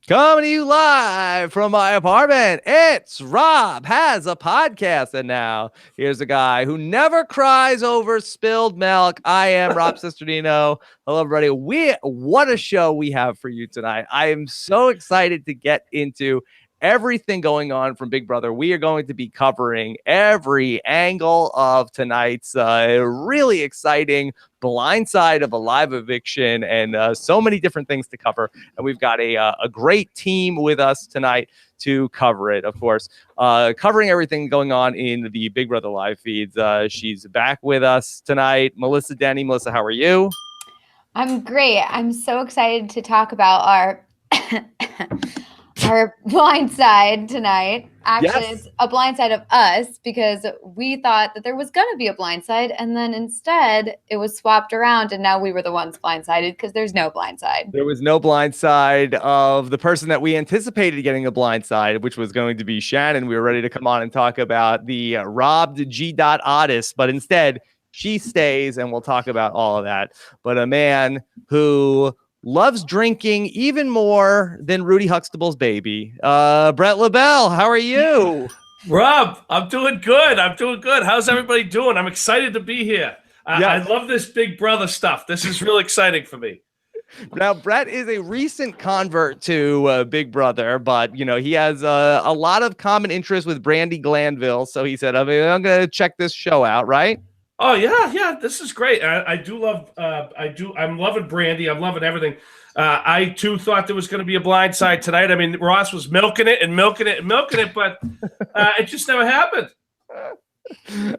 Coming to you live from my apartment, it's Rob Has a Podcast. And now here's a guy who never cries over spilled milk. I am Rob Cesternino. Hello, everybody. What a show we have for you tonight. I am so excited to get into everything going on from Big Brother. We are going to be covering every angle of tonight's really exciting blind side of a live eviction and so many different things to cover. And we've got a great team with us tonight to cover it, of course, covering everything going on in the Big Brother live feeds. She's back with us tonight. Melissa Deni. Melissa, how are you? I'm great. I'm so excited to talk about our blind side tonight. Actually, yes. It's a blind side of us because we thought that there was going to be a blind side, and then instead it was swapped around, and now we were the ones blindsided because there's no blind side. There was no blind side of the person that we anticipated getting a blind side, which was going to be Shannon. We were ready to come on and talk about the robbed G. Otis, but instead she stays, and we'll talk about all of that. But a man who loves drinking even more than Rudy Huxtable's baby. Brett LaBelle, how are you? Rob, I'm doing good. How's everybody doing? I'm excited to be here. I love this Big Brother stuff. This is real exciting for me. Now, Brett is a recent convert to Big Brother, but, you know, he has a lot of common interest with Brandi Glanville. So he said, I'm going to check this show out, right? Oh, yeah. This is great. I do love, I'm loving Brandi. I'm loving everything. I, too, thought there was going to be a blind side tonight. I mean, Ross was milking it, but it just never happened.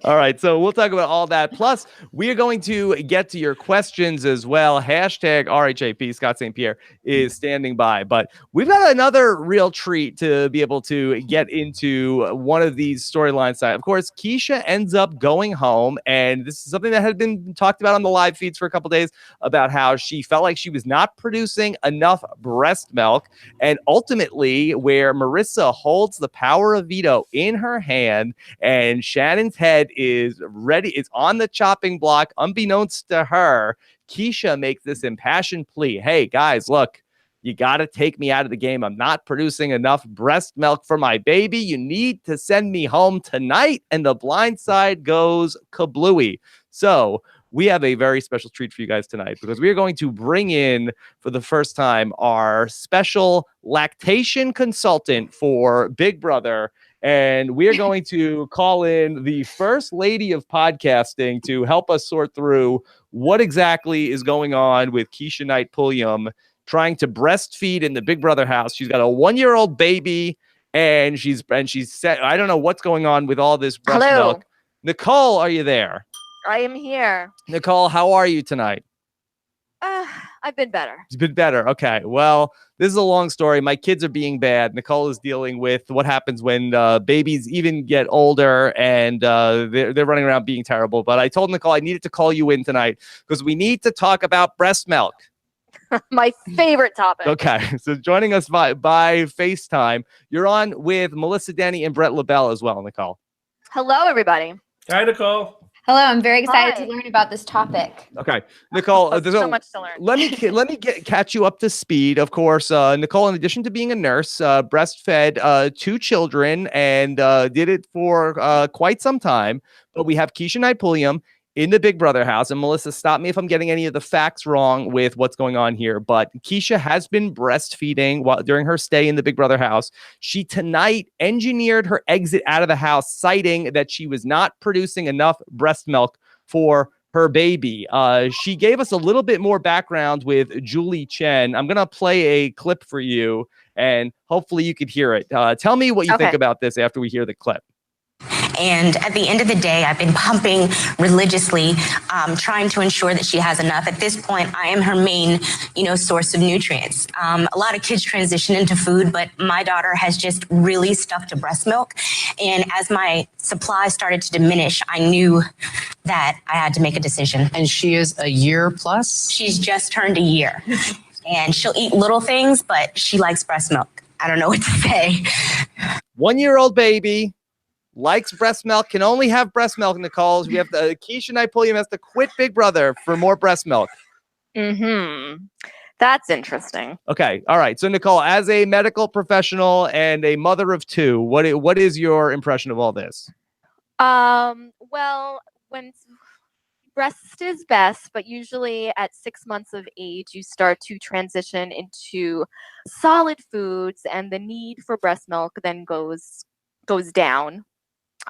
All right, so we'll talk about all that. Plus, we are going to get to your questions as well. Hashtag RHAP. Scott St. Pierre is standing by. But we've got another real treat to be able to get into one of these storylines. Of course, Keshia ends up going home, and this is something that had been talked about on the live feeds for a couple days about how she felt like she was not producing enough breast milk, and ultimately where Marissa holds the power of veto in her hand, and Shannon's head is ready. It's on the chopping block. Unbeknownst to her, Keshia makes this impassioned plea. Hey, guys, look, you got to take me out of the game. I'm not producing enough breast milk for my baby. You need to send me home tonight. And the blind side goes kablooey. So we have a very special treat for you guys tonight because we are going to bring in for the first time our special lactation consultant for Big Brother. And we're going to call in the first lady of podcasting to help us sort through what exactly is going on with Keshia Knight Pulliam trying to breastfeed in the Big Brother house. She's got a 1-year-old baby, and she's said, I don't know what's going on with all this breast milk. Nicole, are you there? I am here. Nicole, how are you tonight? I've been better. It's been better. Okay. Well, this is a long story. My kids are being bad. Nicole is dealing with what happens when babies even get older and they're running around being terrible. But I told Nicole I needed to call you in tonight because we need to talk about breast milk. My favorite topic. Okay. So joining us by FaceTime, you're on with Melissa Deni and Brett LaBelle as well, Nicole. Hello, everybody. Hi, Nicole. Hello, I'm very excited to learn about this topic. Okay, Nicole, there's so much to learn. Let me catch you up to speed. Of course, Nicole, in addition to being a nurse, breastfed 2 children and did it for quite some time. But we have Keshia Knight Pulliam in the Big Brother house. And Melissa, stop me if I'm getting any of the facts wrong with what's going on here. But Keshia has been breastfeeding during her stay in the Big Brother house. She tonight engineered her exit out of the house, citing that she was not producing enough breast milk for her baby. She gave us a little bit more background with Julie Chen. I'm going to play a clip for you, and hopefully you could hear it. Tell me what you think about this after we hear the clip. And at the end of the day, I've been pumping religiously, trying to ensure that she has enough. At this point, I am her main, source of nutrients. A lot of kids transition into food, but my daughter has just really stuck to breast milk. And as my supply started to diminish, I knew that I had to make a decision. And she is a year plus? She's just turned a year. And she'll eat little things, but she likes breast milk. I don't know what to say. 1-year-old baby. Likes breast milk, can only have breast milk, Nicole. We have Keshia Knight Pulliam has to quit Big Brother for more breast milk. That's interesting. Okay. All right. So Nicole, as a medical professional and a mother of two, what is your impression of all this? Well, when breast is best, but usually at 6 months of age, you start to transition into solid foods, and the need for breast milk then goes down.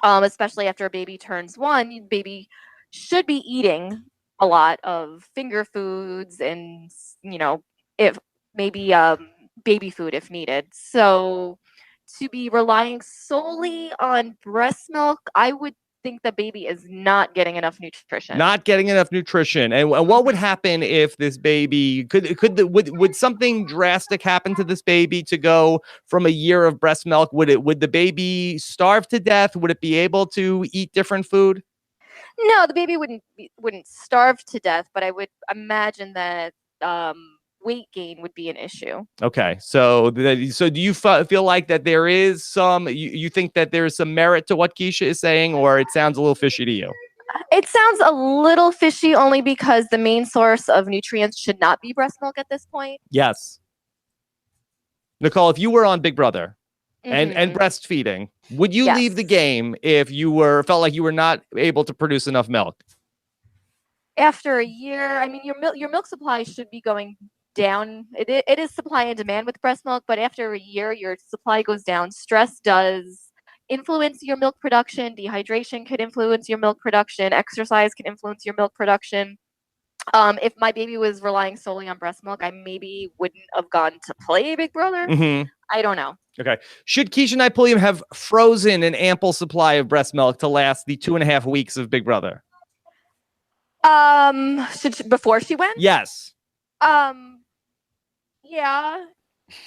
Especially after a baby turns 1, baby should be eating a lot of finger foods and if maybe baby food if needed. So to be relying solely on breast milk, I would think the baby is not getting enough nutrition. Not getting enough nutrition. And what would happen if this baby would something drastic happen to this baby to go from a year of breast milk? Would the baby starve to death? Would it be able to eat different food? No, the baby wouldn't starve to death, but I would imagine that weight gain would be an issue. Okay, so do you feel like that there is some? You think that there is some merit to what Keshia is saying, or it sounds a little fishy to you? It sounds a little fishy, only because the main source of nutrients should not be breast milk at this point. Yes. Nicole, if you were on Big Brother and breastfeeding, would you leave the game if you felt like you were not able to produce enough milk? After a year, I mean, your milk supply should be going down. It is supply and demand with breast milk, but after a year, your supply goes down. Stress does influence your milk production. Dehydration could influence your milk production. Exercise can influence your milk production. If my baby was relying solely on breast milk, I maybe wouldn't have gone to play Big Brother. I don't know. Okay. Should Keshia and Pulliam have frozen an ample supply of breast milk to last the 2.5 weeks of Big Brother? Before she went? Yes. Yeah,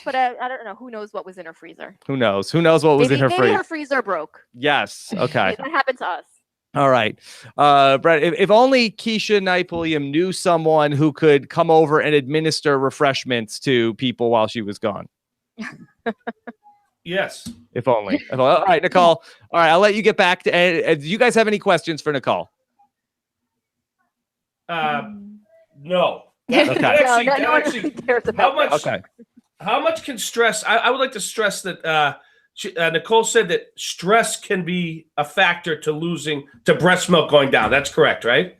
but I don't know. Who knows what was in her freezer? Who knows? Who knows what was in her freezer? Maybe her freezer broke. Yes. Okay. That happened to us. All right. Brett, if only Keshia and Pulliam knew someone who could come over and administer refreshments to people while she was gone. Yes. If only. All right, Nicole. All right, I'll let you get back to. Do you guys have any questions for Nicole? No. Okay. How much can stress? I would like to stress that Nicole said that stress can be a factor to breast milk going down. That's correct, right?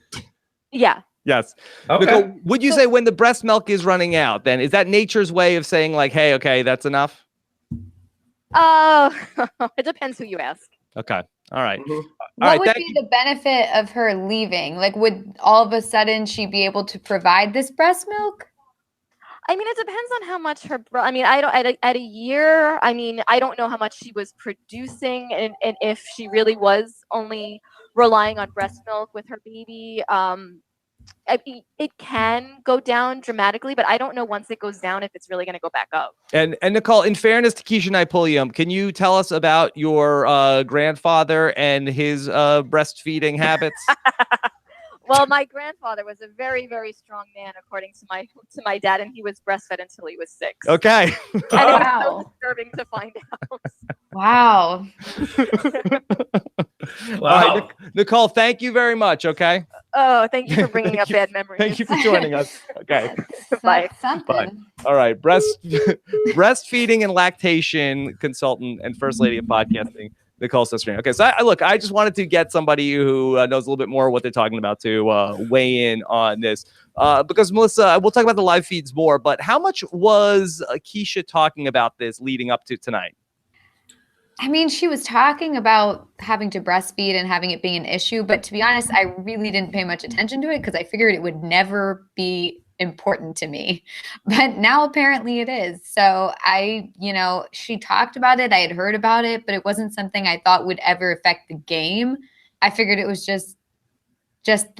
Yeah. Yes. Okay. Nicole, would you say when the breast milk is running out, then is that nature's way of saying like, hey, okay, that's enough? It depends who you ask. Okay. All right. What would be the benefit of her leaving? Like, would all of a sudden she be able to provide this breast milk? I mean, it depends on how much I mean, I don't at a year. I mean, I don't know how much she was producing, and if she really was only relying on breast milk with her baby. It can go down dramatically, but I don't know once it goes down if it's really going to go back up. And Nicole, in fairness to Keshia and Pulliam, can you tell us about your grandfather and his breastfeeding habits? Well, my grandfather was a very, very strong man, according to my dad, and he was breastfed until he was 6. Okay. And it was so disturbing to find out. Wow. All right, Nicole, thank you very much. Okay. Oh, thank you for bringing up bad memories. Thank you for joining us. Okay. Bye. Bye. All right. Breastfeeding and lactation consultant and first lady of podcasting, Nicole Cesternino. Okay. So I just wanted to get somebody who knows a little bit more what they're talking about to weigh in on this. Because Melissa, we'll talk about the live feeds more, but how much was Keshia talking about this leading up to tonight? I mean, she was talking about having to breastfeed and having it being an issue, but to be honest, I really didn't pay much attention to it because I figured it would never be important to me. But now apparently it is. So she talked about it. I had heard about it, but it wasn't something I thought would ever affect the game. I figured it was just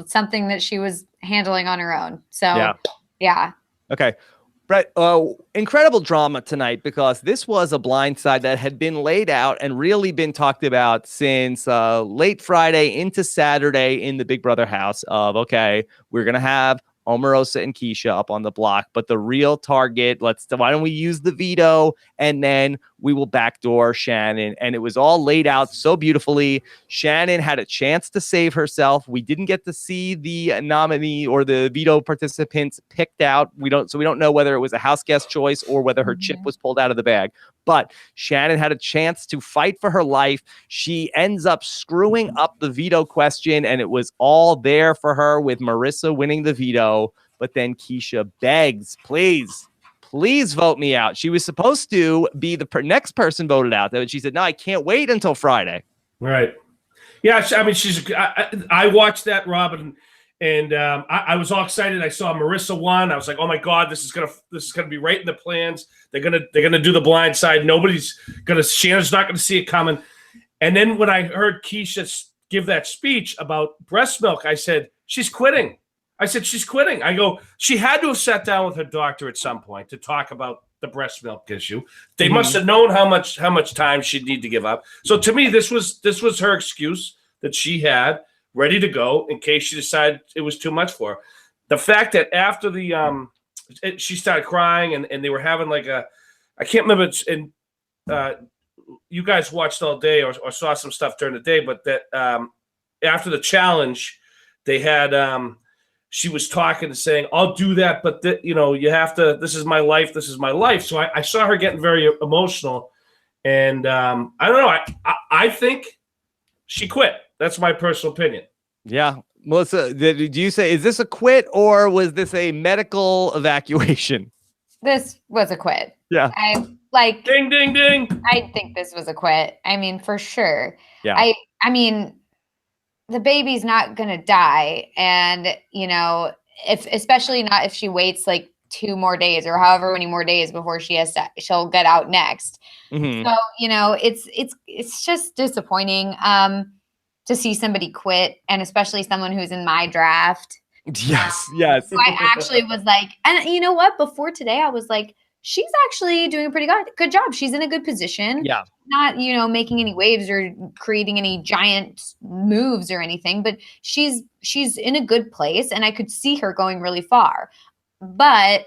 something that she was handling on her own. So yeah. Okay. Brett, incredible drama tonight because this was a blindside that had been laid out and really been talked about since late Friday into Saturday in the Big Brother house of, okay, we're going to have Omarosa and Keshia up on the block, but the real target, why don't we use the veto and then we will backdoor Shannon. And it was all laid out so beautifully. Shannon had a chance to save herself. We didn't get to see the nominee or the veto participants picked out. We don't know whether it was a house guest choice or whether her chip was pulled out of the bag. But Shannon had a chance to fight for her life. She ends up screwing up the veto question, and it was all there for her with Marissa winning the veto. But then Keshia begs, please vote me out. She was supposed to be the next person voted out. She said, no, I can't wait until Friday. Right. Yeah, I mean, I watched that, Robin, and I was all excited. I saw Marissa won. I was like, oh my God, this is gonna be right in the plans. They're gonna do the blind side. Shannon's not gonna see it coming. And then when I heard Keshia give that speech about breast milk, I said, she's quitting. She's quitting. I go, she had to have sat down with her doctor at some point to talk about the breast milk issue. They must have known how much time she'd need to give up. So to me, this was her excuse that she had ready to go in case she decided it was too much for her. The fact that after she started crying and they were having like I can't remember, you guys watched all day or saw some stuff during the day, but that after the challenge, they had she was talking and saying, I'll do that, but you have to, this is my life. So I saw her getting very emotional, and I don't know. I think she quit. That's my personal opinion. Yeah. Melissa, did you say, is this a quit or was this a medical evacuation? This was a quit. Yeah. Ding, ding, ding. I think this was a quit. I mean, for sure. Yeah. I mean, the baby's not going to die. And, especially not if she waits like 2 more days or however many more days before she'll get out next. Mm-hmm. So, it's just disappointing to see somebody quit, and especially someone who's in my draft. Yes. So I actually was like, and you know what? Before today, I was like, she's actually doing a pretty good job. She's in a good position. Yeah. Not, making any waves or creating any giant moves or anything, but she's in a good place, and I could see her going really far. But,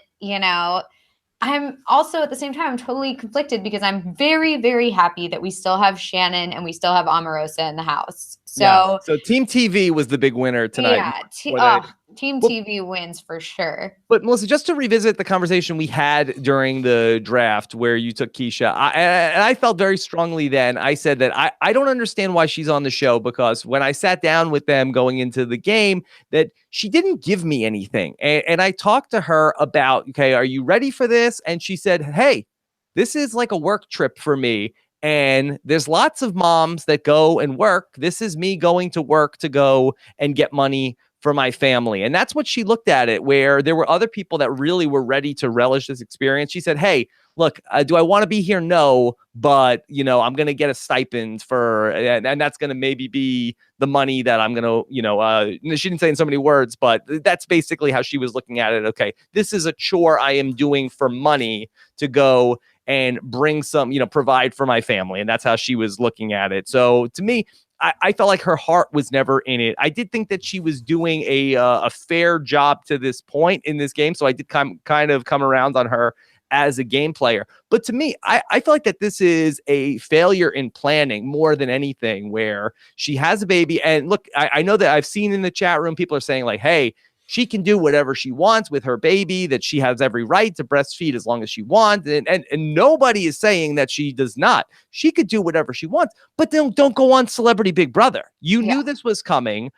I'm also at the same time, I'm totally conflicted because I'm very, very happy that we still have Shannon and we still have Omarosa in the house. So Team TV was the big winner tonight. Yeah. Team TV wins for sure. But Melissa, just to revisit the conversation we had during the draft where you took Keshia, I felt very strongly then. I said that I don't understand why she's on the show, because when I sat down with them going into the game, that she didn't give me anything. And I talked to her about, okay, are you ready for this? And she said, hey, this is like a work trip for me. And there's lots of moms that go and work. This is me going to work to go and get money for my family. And that's what she looked at it, where there were other people that really were ready to relish this experience. She said, hey, look, do I want to be here? No, but I'm going to get a stipend and that's going to maybe be the money that I'm going to, she didn't say in so many words, but that's basically how she was looking at it. Okay, this is a chore I am doing for money to go and bring some, provide for my family. And that's how she was looking at it. So to me, I felt like her heart was never in it. I did think that she was doing a fair job to this point in this game. So I did kind of come around on her as a game player. But to me, I feel like that this is a failure in planning more than anything, where she has a baby. And look, I know that I've seen in the chat room, people are saying like, hey, she can do whatever she wants with her baby, that she has every right to breastfeed as long as she wants. And nobody is saying that she does not. She could do whatever she wants, but don't go on Celebrity Big Brother. You knew this was coming.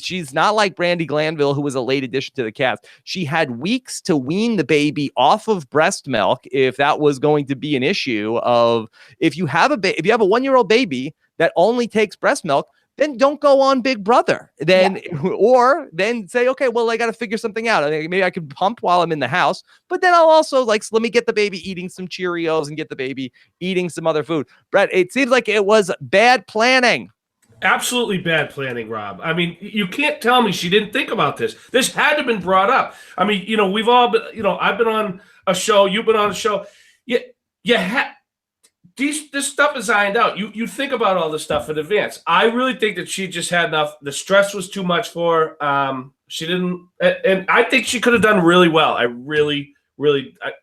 She's not like Brandy Glanville, who was a late addition to the cast. She had weeks to wean the baby off of breast milk if that was going to be an issue. Of if you have a 1-year-old baby that only takes breast milk, then don't go on Big Brother. Or then say, okay, well, I got to figure something out. Maybe I could pump while I'm in the house, but then I'll also let me get the baby eating some Cheerios and get the baby eating some other food. Brett, it seems like it was bad planning. Absolutely bad planning, Rob. I mean, you can't tell me she didn't think about this. This had to have been brought up. I mean, we've all been, I've been on a show, you've been on a show. This stuff is ironed out. You think about all this stuff in advance. I really think that she just had enough. The stress was too much for her. She didn't, and I think she could have done really well.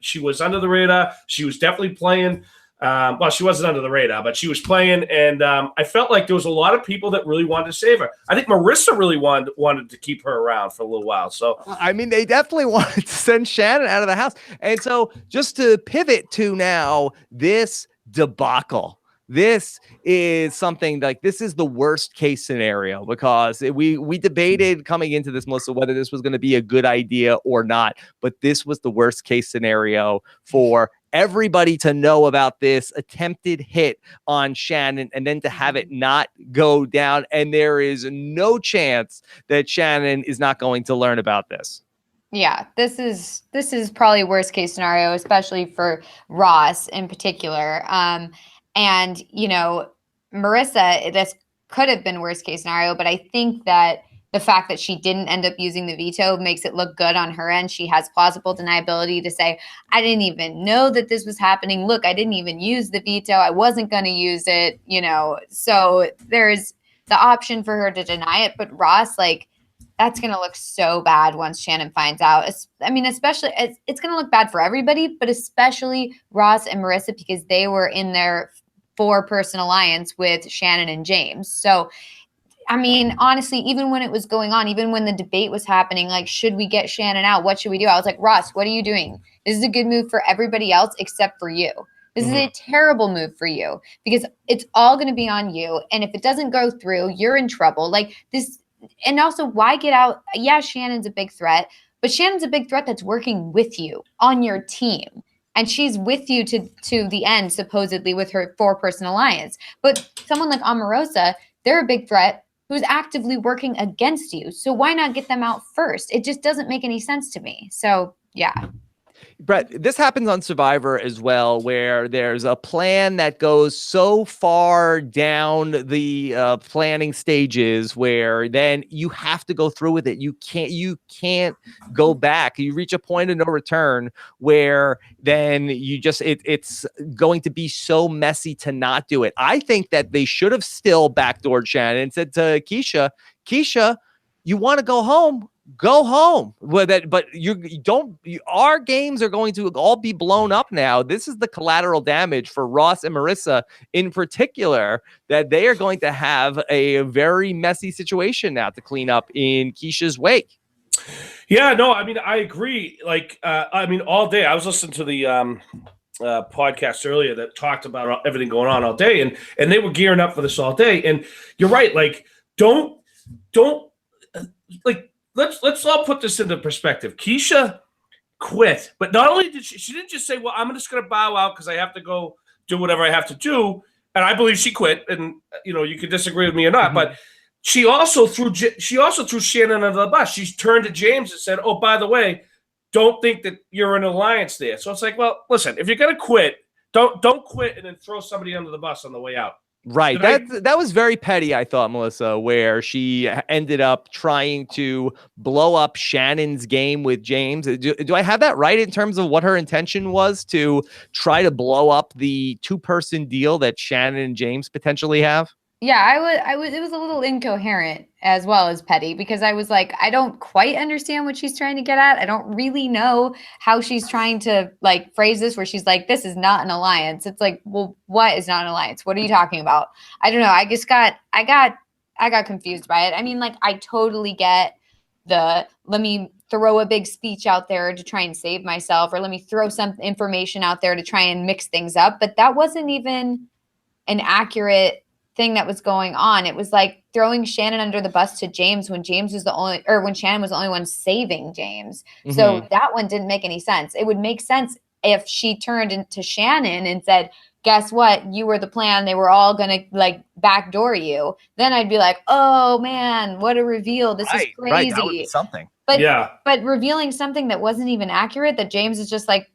She was under the radar. She was definitely playing Well, she wasn't under the radar, but she was playing, and I felt like there was a lot of people that really wanted to save her. I think Marissa really wanted to keep her around for a little while. So, I mean, they definitely wanted to send Shannon out of the house. And so just to pivot to now this debacle. This is something like this is the worst case scenario because we debated coming into this, Melissa, whether this was going to be a good idea or not. But this was the worst case scenario for everybody to know about this attempted hit on Shannon and then to have it not go down. And there is no chance that Shannon is not going to learn about this. Yeah, this is probably worst case scenario, especially for Ross in particular. And, you know, Marissa, this could have been worst case scenario, but I think that the fact that she didn't end up using the veto makes it look good on her end. She has plausible deniability to say, I didn't even know that this was happening. Look, I didn't even use the veto. I wasn't going to use it, you know. So there's the option for her to deny it. But Ross, like, that's going to look so bad once Shannon finds out. I mean, especially, it's going to look bad for everybody, but especially Ross and Marissa because they were in their 4-person alliance with Shannon and James. So, I mean, honestly, even when it was going on, even when the debate was happening, like, should we get Shannon out? What should we do? I was like, Ross, what are you doing? This is a good move for everybody else except for you. This is a terrible move for you because it's all going to be on you. And if it doesn't go through, you're in trouble. Like this. And also, why get out? Yeah, Shannon's a big threat, but Shannon's a big threat that's working with you on your team. And she's with you to the end, supposedly, with her 4-person alliance. But someone like Omarosa, they're a big threat who's actively working against you. So why not get them out first? It just doesn't make any sense to me. So, yeah. Brett, this happens on Survivor as well, where there's a plan that goes so far down the planning stages where then you have to go through with it. You can't go back. You reach a point of no return where then you just it's going to be so messy to not do it. I think that they should have still backdoored Shannon and said to Keshia, you want to go home? Go home with it, but our games are going to all be blown up now. This is the collateral damage for Ross and Marissa in particular, that they are going to have a very messy situation now to clean up in Keshia's wake. Yeah, no, I mean, I agree. Like, I mean, all day I was listening to the podcast earlier that talked about everything going on all day, and they were gearing up for this all day. And you're right. Like, don't like. Let's all put this into perspective. Keshia quit, but not only did she didn't just say, well, I'm just going to bow out because I have to go do whatever I have to do. And I believe she quit. And, you know, you can disagree with me or not, but she also threw Shannon under the bus. She turned to James and said, oh, by the way, don't think that you're in an alliance there. So it's like, well, listen, if you're going to quit, don't quit and then throw somebody under the bus on the way out. Right. That was very petty, I thought, Melissa, where she ended up trying to blow up Shannon's game with James. Do I have that right in terms of what her intention was, to try to blow up the 2-person deal that Shannon and James potentially have? Yeah, it was a little incoherent as well as petty because I was like, I don't quite understand what she's trying to get at. I don't really know how she's trying to like phrase this where she's like, this is not an alliance. It's like, well, what is not an alliance? What are you talking about? I don't know. I got confused by it. I mean, like, I totally get let me throw a big speech out there to try and save myself, or let me throw some information out there to try and mix things up. But that wasn't even an accurate thing that was going on. It was like throwing Shannon under the bus to James when James was when Shannon was the only one saving James. So that one didn't make any sense. It would make sense if she turned into Shannon and said, guess what? You were the plan. They were all going to like backdoor you. Then I'd be like, oh man, what a reveal. This is crazy. Right. That would be something. But revealing something that wasn't even accurate, that James is just like,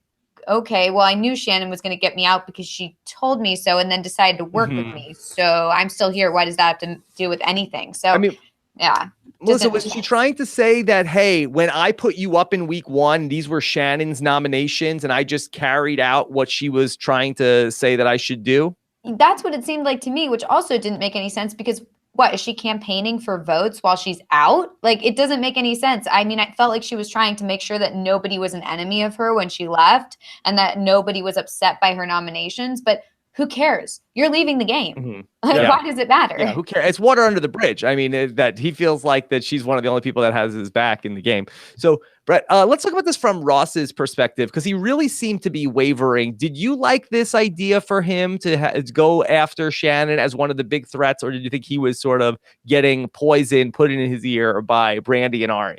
okay, well, I knew Shannon was going to get me out because she told me so and then decided to work with me. So I'm still here. Why does that have to do with anything? So, I mean, yeah. Melissa, was she trying to say that, hey, when I put you up in week 1, these were Shannon's nominations and I just carried out what she was trying to say that I should do? That's what it seemed like to me, which also didn't make any sense because what, is she campaigning for votes while she's out? Like, it doesn't make any sense. I mean, I felt like she was trying to make sure that nobody was an enemy of her when she left and that nobody was upset by her nominations. But who cares? You're leaving the game. Mm-hmm. Like, Yeah. why does it matter? Yeah, who cares? It's water under the bridge. I mean, that he feels like that she's one of the only people that has his back in the game. So, Brett, let's talk about this from Ross's perspective, because he really seemed to be wavering. Did you like this idea for him to go after Shannon as one of the big threats, or did you think he was sort of getting poison put in his ear by Brandy and Ari?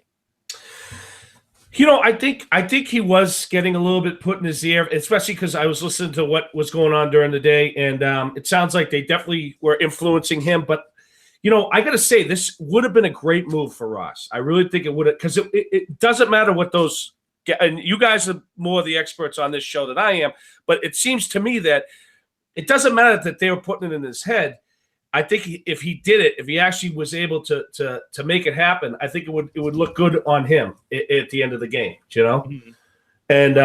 You know, I think he was getting a little bit put in his ear, especially because I was listening to what was going on during the day, and it sounds like they definitely were influencing him. But, you know, I got to say, this would have been a great move for Ross. I really think it would have, because it doesn't matter what those – and you guys are more the experts on this show than I am, but it seems to me that it doesn't matter that they were putting it in his head. I think if he did it, if he actually was able to make it happen, I think it would look good on him at the end of the game, you know? Mm-hmm. And,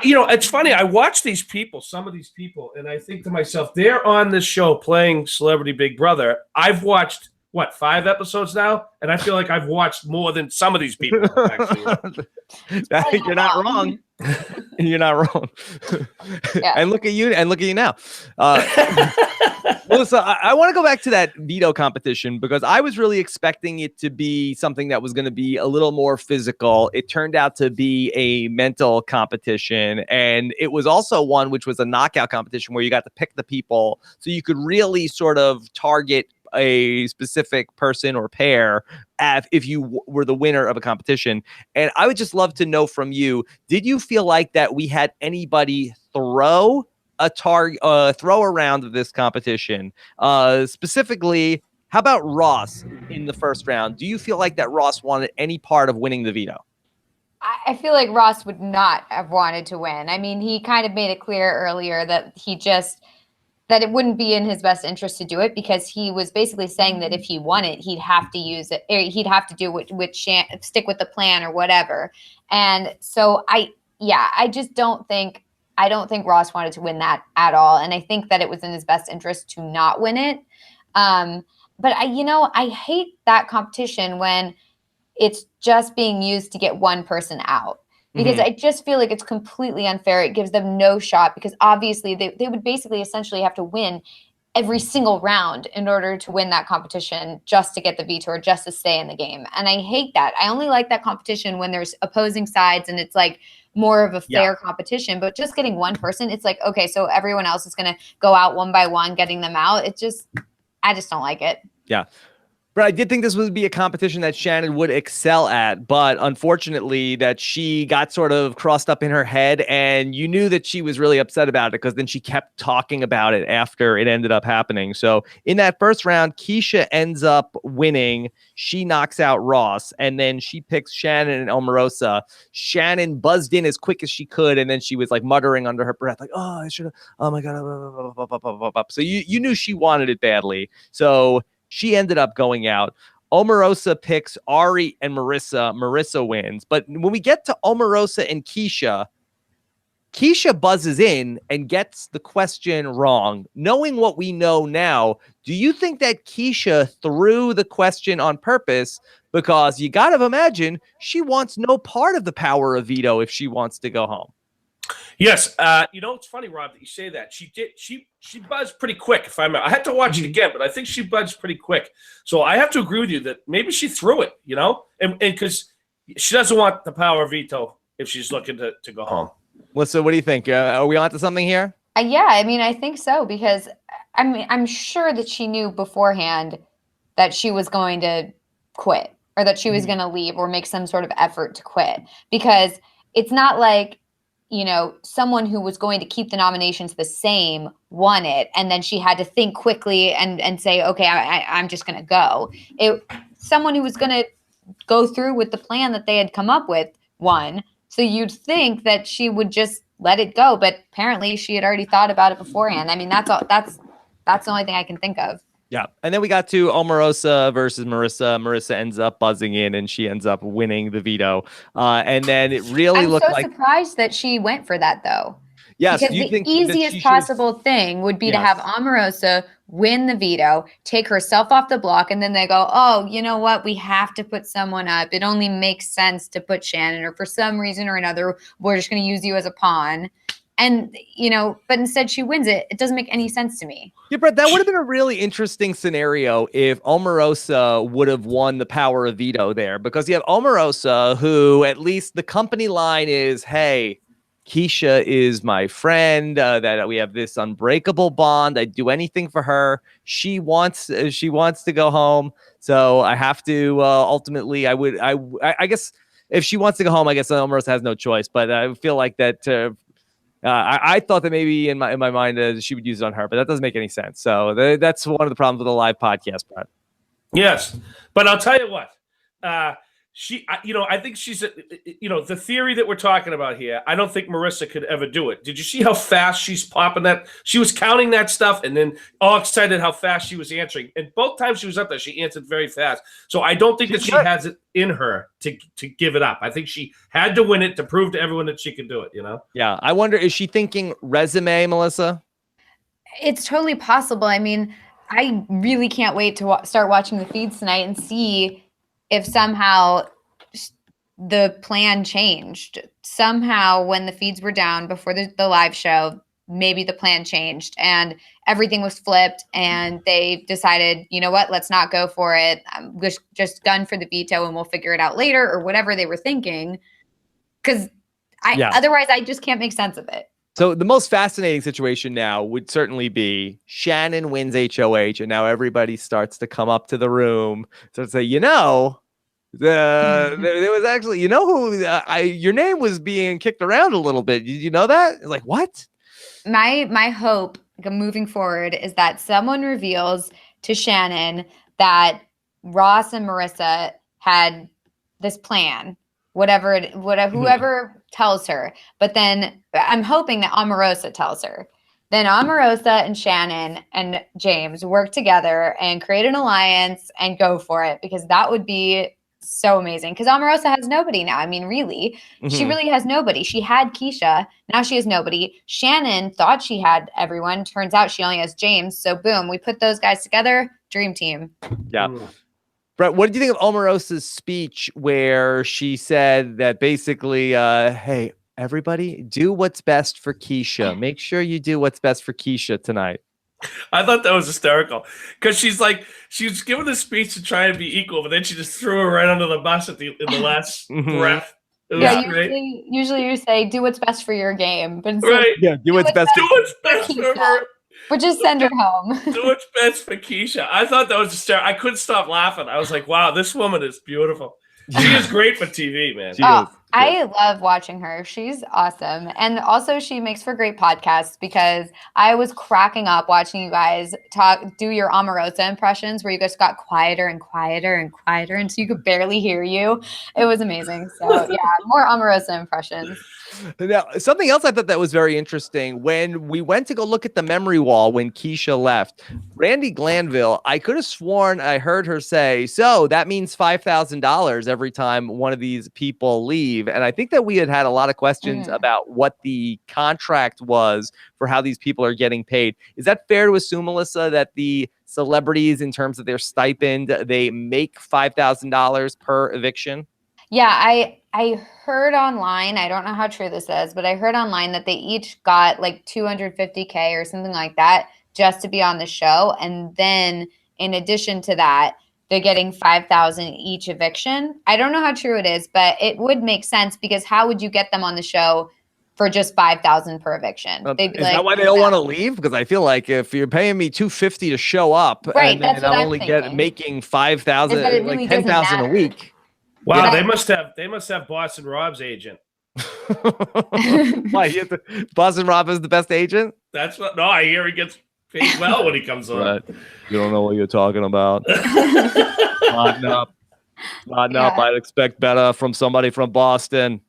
you know, it's funny. I watch these people, some of these people, and I think to myself, they're on this show playing Celebrity Big Brother. I've watched, 5 episodes now? And I feel like I've watched more than some of these people. Actually. You're not wrong. You're not wrong. Yeah. And look at you now. Melissa, I want to go back to that veto competition, because I was really expecting it to be something that was going to be a little more physical. It turned out to be a mental competition, and it was also one which was a knockout competition where you got to pick the people, so you could really sort of target a specific person or pair if you were the winner of a competition. And I would just love to know from you, did you feel like that we had anybody throw around of this competition? Specifically, how about Ross in the first round? Do you feel like that Ross wanted any part of winning the veto? I feel like Ross would not have wanted to win. I mean, he kind of made it clear earlier that that it wouldn't be in his best interest to do it, because he was basically saying that if he won it, he'd have to use it. He'd have to do stick with the plan or whatever. And so I don't think Ross wanted to win that at all. And I think that it was in his best interest to not win it. But I hate that competition when it's just being used to get one person out. Because I just feel like it's completely unfair. It gives them no shot, because obviously they would basically essentially have to win every single round in order to win that competition, just to get the veto or just to stay in the game. And I hate that. I only like that competition when there's opposing sides and it's like more of a fair competition. But just getting one person, it's like, okay, so everyone else is going to go out one by one, getting them out. I just don't like it. Yeah. But I did think this would be a competition that Shannon would excel at, but unfortunately that she got sort of crossed up in her head, and you knew that she was really upset about it, because then she kept talking about it after it ended up happening. So in that first round, Keshia ends up winning. She knocks out Ross, and then she picks Shannon and Omarosa. Shannon buzzed in as quick as she could, and then she was like muttering under her breath, like, oh, I should have, oh my God. So you knew she wanted it badly. So she ended up going out. Omarosa picks Ari and Marissa. Marissa wins. But when we get to Omarosa and Keshia buzzes in and gets the question wrong. Knowing what we know now, do you think that Keshia threw the question on purpose? Because you got to imagine she wants no part of the power of veto if she wants to go home. Yes, you know, it's funny, Rob, that you say that. She did. She buzzed pretty quick. If I had to watch it again, but I think she buzzed pretty quick. So I have to agree with you that maybe she threw it, you know, and because she doesn't want the power of veto if she's looking to go home. Melissa, what do you think? Are we on to something here? Yeah, I mean, I think so, because I mean, I'm sure that she knew beforehand that she was going to quit, or that she was going to leave or make some sort of effort to quit, because it's not like, you know, someone who was going to keep the nominations the same won it, and then she had to think quickly and say, okay, I'm just going to go. Someone who was going to go through with the plan that they had come up with won. So you'd think that she would just let it go, but apparently she had already thought about it beforehand. I mean, that's the only thing I can think of. Yeah. And then we got to Omarosa versus Marissa. Marissa ends up buzzing in, and she ends up winning the veto. And then it really looked like... I'm so surprised that she went for that, though. Yes. Because the easiest possible thing would be to have Omarosa win the veto, take herself off the block, and then they go, oh, you know what? We have to put someone up. It only makes sense to put Shannon, or for some reason or another, we're just going to use you as a pawn. And, but instead she wins it. It doesn't make any sense to me. Yeah, Brett, that would have been a really interesting scenario if Omarosa would have won the power of veto there, because you have Omarosa, who at least the company line is, hey, Keshia is my friend, that we have this unbreakable bond. I'd do anything for her. She wants to go home. So I have to, ultimately, I guess if she wants to go home, I guess Omarosa has no choice, but I feel like that, I thought that maybe in my mind she would use it on her, but that doesn't make any sense. So that's one of the problems with a live podcast, Brett. Yes, but I'll tell you what. I think she's, the theory that we're talking about here. I don't think Marissa could ever do it. Did you see how fast she's popping that? She was counting that stuff and then all excited how fast she was answering. And both times she was up there, she answered very fast. So I don't think that she has it in her to give it up. I think she had to win it to prove to everyone that she can do it. Yeah, I wonder, is she thinking resume, Melissa? It's totally possible. I mean, I really can't wait to start watching the feeds tonight and see if somehow the plan changed. Somehow when the feeds were down before the live show, maybe the plan changed and everything was flipped and they decided, you know what, let's not go for it. Just gun for the veto and we'll figure it out later, or whatever they were thinking. Because otherwise I just can't make sense of it. So the most fascinating situation now would certainly be Shannon wins HOH, and now everybody starts to come up to the room. So say, there was actually, who your name was being kicked around a little bit. Did you know that? It's like, what? My hope moving forward is that someone reveals to Shannon that Ross and Marissa had this plan. Whoever tells her, but then I'm hoping that Omarosa tells her. Then Omarosa and Shannon and James work together and create an alliance and go for it, because that would be so amazing. Because Omarosa has nobody now. I mean, really, she really has nobody. She had Keshia, now she has nobody. Shannon thought she had everyone. Turns out she only has James. So boom, we put those guys together. Dream team. Yeah. Brett, what did you think of Omarosa's speech where she said that basically, hey, everybody, do what's best for Keshia. Make sure you do what's best for Keshia tonight. I thought that was hysterical because she was giving the speech to try and be equal, but then she just threw her right under the bus in the last breath. Usually you say, do what's best for your game. But do what's best for her. But just send her home. Do what's best for Keshia. I thought that was hysterical. I couldn't stop laughing. I was like, wow, this woman is beautiful. She is great for TV, man. I love watching her. She's awesome. And also she makes for great podcasts, because I was cracking up watching you guys do your Omarosa impressions where you guys got quieter and quieter and quieter until you could barely hear you. It was amazing. So yeah, more Omarosa impressions. Now, something else I thought that was very interesting, when we went to go look at the memory wall when Keshia left, Randy Glanville, I could have sworn I heard her say, so that means $5,000 every time one of these people leave. And I think that we had a lot of questions about what the contract was for how these people are getting paid. Is that fair to assume, Melissa, that the celebrities, in terms of their stipend, they make $5,000 per eviction? Yeah, I heard online, I don't know how true this is, but I heard online that they each got like $250K or something like that just to be on the show. And then in addition to that, they're getting $5,000 each eviction. I don't know how true it is, but it would make sense, because how would you get them on the show for just $5,000 per eviction? Is that why they don't want to leave? Because I feel like if you're paying me $250 to show up, right, and I'm only making $5,000, like $10,000 a week. Wow, they must have Boston Rob's agent. Why? Boston Rob is the best agent? That's what. No, I hear he gets paid well when he comes on. Right. You don't know what you're talking about. Not up. I'd expect better from somebody from Boston.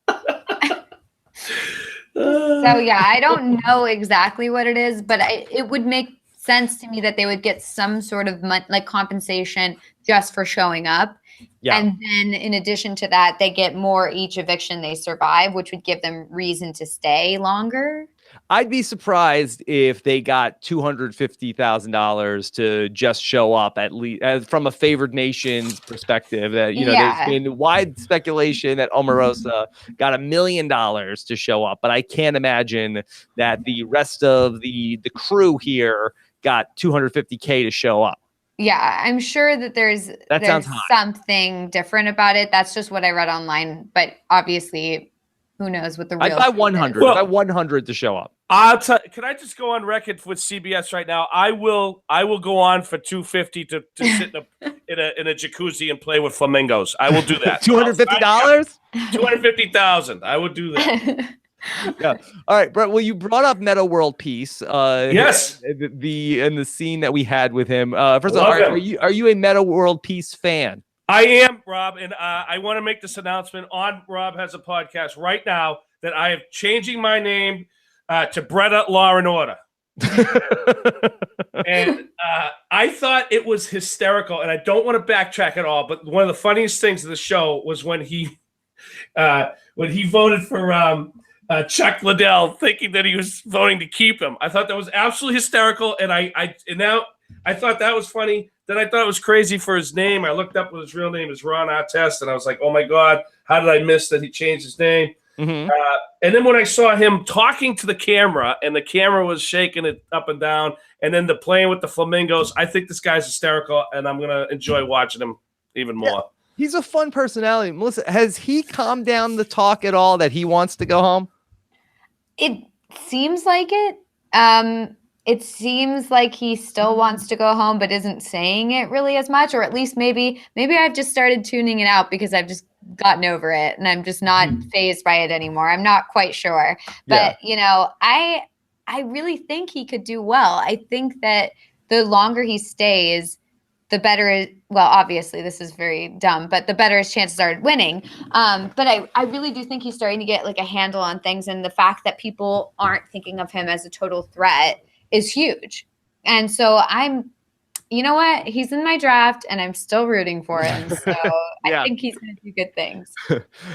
So yeah, I don't know exactly what it is, but it would make sense to me that they would get some sort of compensation just for showing up. Yeah. And then in addition to that, they get more each eviction they survive, which would give them reason to stay longer. I'd be surprised if they got $250,000 to just show up, at least as from a favored nation's perspective. That there's been wide speculation that Omarosa got $1 million to show up, but I can't imagine that the rest of the crew here got $250K to show up. Yeah, I'm sure that there's something different about it. That's just what I read online, but obviously, who knows what the real? I'd buy 100. I'd buy 100 to show up. Can I just go on record with CBS right now? I will go on for $250 to sit in a jacuzzi and play with flamingos. I will do that. $250? $250,000. I would do that. Yeah. All right, Brett. Well, you brought up Meta World Peace. Yes. The scene that we had with him. First of all, are you a Meta World Peace fan? I am, Rob, and I want to make this announcement on Rob Has a Podcast right now that I am changing my name to Bretta Law and Order. And I thought it was hysterical, and I don't want to backtrack at all, but one of the funniest things of the show was when he voted for Chuck Liddell, thinking that he was voting to keep him. I thought that was absolutely hysterical, and now I thought that was funny. Then I thought it was crazy for his name. I looked up what his real name is, Ron Artest, and I was like, oh my God, how did I miss that he changed his name? Mm-hmm. And then when I saw him talking to the camera, and the camera was shaking it up and down, and then the playing with the flamingos, I think this guy's hysterical, and I'm going to enjoy watching him even more. Yeah, he's a fun personality. Melissa, has he calmed down the talk at all that he wants to go home? It seems like it. It seems like he still wants to go home, but isn't saying it really as much, or at least maybe I've just started tuning it out because I've just gotten over it and I'm just not fazed by it anymore. I'm not quite sure, but I really think he could do well. I think that the longer he stays, the better. Well, obviously this is very dumb, but the better his chances are at winning. But I really do think he's starting to get like a handle on things, and the fact that people aren't thinking of him as a total threat is huge. And so you know what? He's in my draft and I'm still rooting for him. So I think he's going to do good things.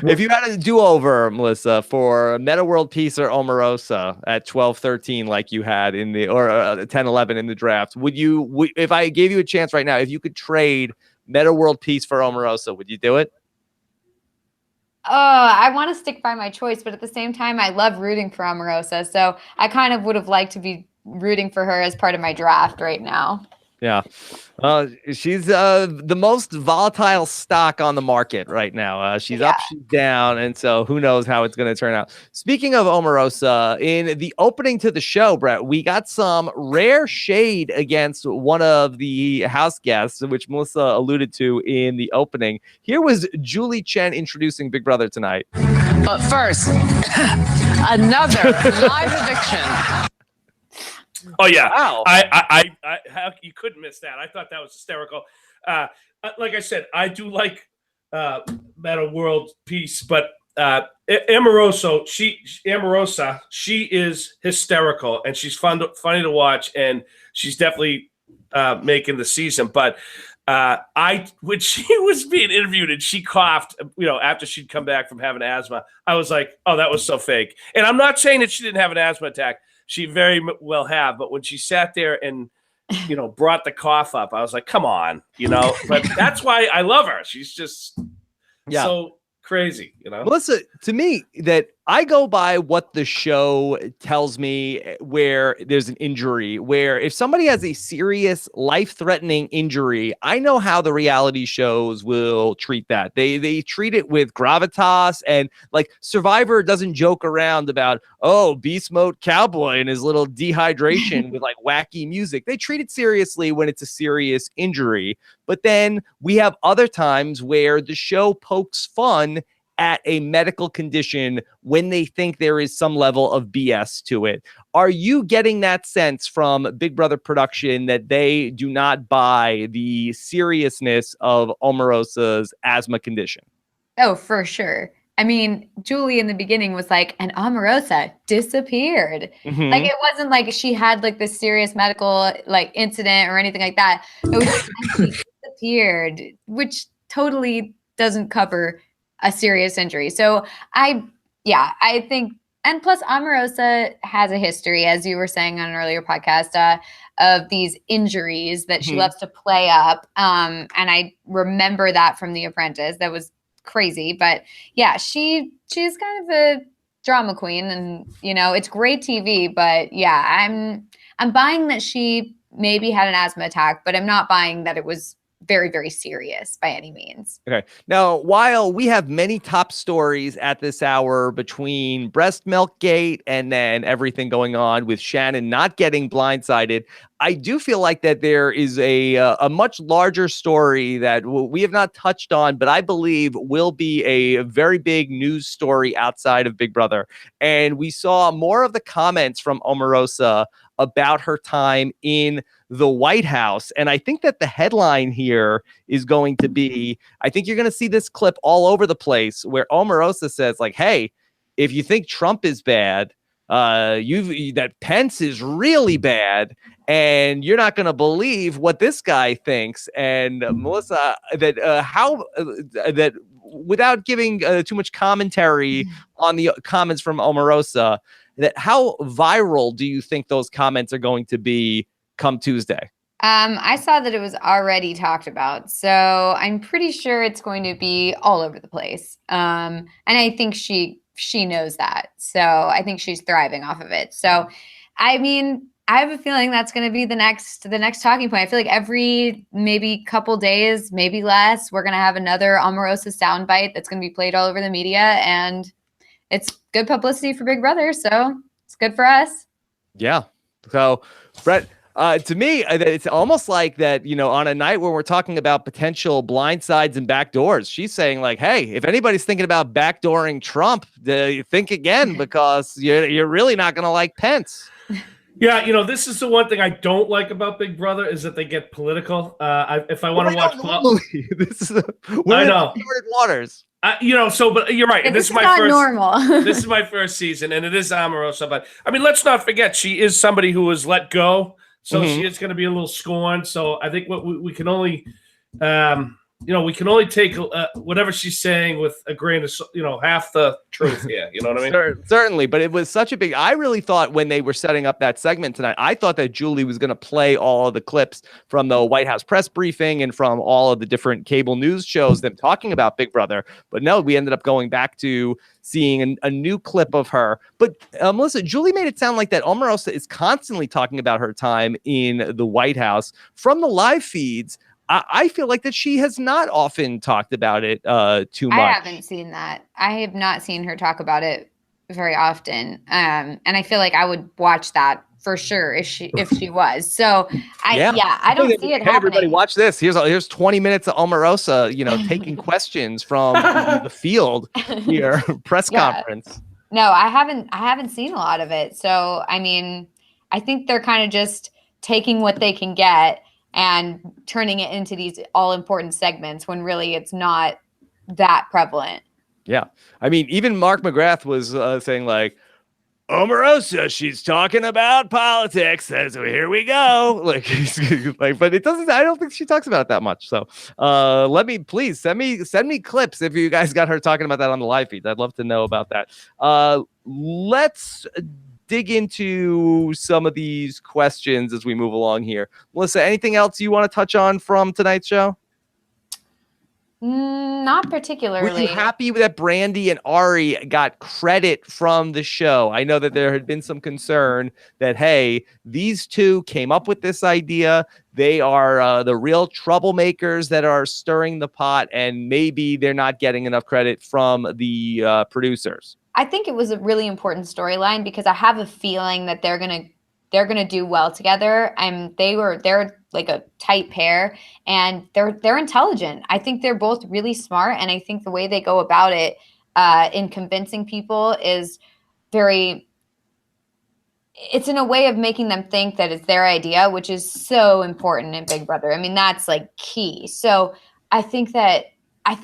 If you had a do-over, Melissa, for Meta World Peace or Omarosa at 12-13 like you had in the, or 10-11 in the draft, if I gave you a chance right now, if you could trade Meta World Peace for Omarosa, would you do it? I want to stick by my choice, but at the same time, I love rooting for Omarosa. So I kind of would have liked to be rooting for her as part of my draft right now. Yeah. She's the most volatile stock on the market right now. She's up, she's down, and so who knows how it's going to turn out. Speaking of Omarosa, in the opening to the show, Brett, we got some rare shade against one of the house guests, which Melissa alluded to in the opening. Here was Julie Chen introducing Big Brother tonight. But first, another live eviction. Oh yeah! Wow. I you couldn't miss that. I thought that was hysterical. Like I said, I do like Meta World Peace, but Omarosa, she is hysterical and she's funny to watch, and she's definitely making the season. But when she was being interviewed and she coughed, after she'd come back from having asthma, I was like, oh, that was so fake. And I'm not saying that she didn't have an asthma attack. She very well have, but when she sat there and, brought the cough up, I was like, come on, but that's why I love her. She's just so crazy, Melissa, to me, that I go by what the show tells me where there's an injury, where if somebody has a serious life-threatening injury, I know how the reality shows will treat that. They treat it with gravitas, and like Survivor doesn't joke around about, Beast Mode Cowboy and his little dehydration with like wacky music. They treat it seriously when it's a serious injury. But then we have other times where the show pokes fun at a medical condition when they think there is some level of BS to it. Are you getting that sense from Big Brother production that they do not buy the seriousness of Omarosa's asthma condition? Oh, for sure. I mean, Julie in the beginning was like, and Omarosa disappeared. Mm-hmm. Like, it wasn't like she had like this serious medical like incident or anything like that. It was just like she disappeared, which totally doesn't cover a serious injury. So I think And plus, Omarosa has a history, as you were saying on an earlier podcast, of these injuries that she loves to play up. And I remember that from The Apprentice. That was crazy. But yeah, she's kind of a drama queen, and it's great TV. But yeah, I'm buying that she maybe had an asthma attack, but I'm not buying that it was very, very serious by any means. Okay. Now, while we have many top stories at this hour between breast milk gate and then everything going on with Shannon not getting blindsided, I do feel like that there is a much larger story that we have not touched on, but I believe will be a very big news story outside of Big Brother. And we saw more of the comments from Omarosa about her time in the White House. And I think that the headline here is going to be, I think you're going to see this clip all over the place where Omarosa says like, hey, if you think Trump is bad, that Pence is really bad, and you're not going to believe what this guy thinks. And Melissa, that without giving too much commentary on the comments from Omarosa, that how viral do you think those comments are going to be come Tuesday? I saw that it was already talked about, so I'm pretty sure it's going to be all over the place. And I think she knows that, so I think she's thriving off of it. So, I mean, I have a feeling that's going to be the next talking point. I feel like every maybe couple days, maybe less, we're going to have another Omarosa soundbite that's going to be played all over the media, and it's good publicity for Big Brother, so it's good for us. Yeah. So, Brett, to me, it's almost like that, on a night where we're talking about potential blindsides and backdoors, she's saying like, hey, if anybody's thinking about backdooring Trump, think again, because you're really not going to like Pence. Yeah, this is the one thing I don't like about Big Brother is that they get political. If I want to watch, this is I know waters. But you're right. Yeah, this is my not first. Normal. This is my first season, and it is Omarosa. But I mean, let's not forget she is somebody who was let go, so she is going to be a little scorned. So I think what we can only, we can only take whatever she's saying with a grain of, half the truth here. You know what I mean? Certainly. But it was such a big, I really thought when they were setting up that segment tonight, I thought that Julie was going to play all of the clips from the White House press briefing and from all of the different cable news shows, them talking about Big Brother. But no, we ended up going back to seeing a new clip of her. But Melissa, Julie made it sound like that Omarosa is constantly talking about her time in the White House. From the live feeds, I feel like that she has not often talked about it too much. I haven't seen that. I have not seen her talk about it very often. And I feel like I would watch that for sure if she was. So I don't see it happening. Everybody watch this. Here's 20 minutes of Omarosa, taking questions from the field here, press conference. No, I haven't seen a lot of it. So I mean, I think they're kind of just taking what they can get and turning it into these all-important segments when really it's not that prevalent. Yeah. I mean, even Mark McGrath was saying like, Omarosa, she's talking about politics. So here we go. But it doesn't, I don't think she talks about it that much. So please send me clips if you guys got her talking about that on the live feed. I'd love to know about that. Let's dig into some of these questions as we move along here. Melissa, anything else you want to touch on from tonight's show? Not particularly. Were you happy that Brandy and Ari got credit from the show? I know that there had been some concern that, hey, these two came up with this idea. They are the real troublemakers that are stirring the pot, and maybe they're not getting enough credit from the producers. I think it was a really important storyline because I have a feeling that they're gonna do well together. They're like a tight pair, and they're intelligent. I think they're both really smart, and I think the way they go about it in convincing people is it's in a way of making them think that it's their idea, which is so important in Big Brother. I mean, that's like key. So I think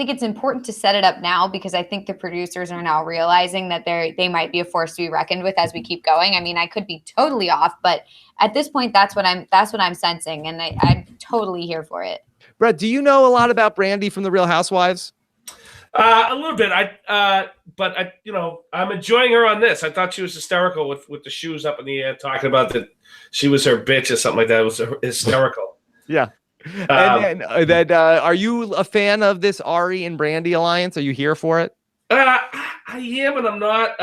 it's important to set it up now because I think the producers are now realizing that they might be a force to be reckoned with as we keep going. I mean, I could be totally off, but at this point, that's what I'm sensing, and I'm totally here for it. Brett, do you know a lot about Brandy from the Real Housewives? A little bit. But I'm enjoying her on this. I thought she was hysterical with the shoes up in the air, talking about that she was her bitch or something like that. It was hysterical. Yeah. And then, are you a fan of this Ari and Brandy alliance? Are you here for it? I am, and I'm not.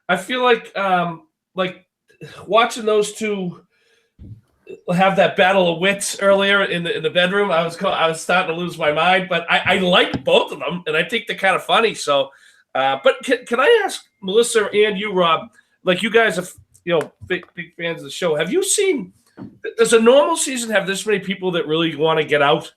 I feel like watching those two have that battle of wits earlier in the bedroom. I was starting to lose my mind, but I like both of them, and I think they're kind of funny. So, but can I ask Melissa and you, Rob? Like, you guys are big fans of the show. Have you seen? Does a normal season have this many people that really want to get out?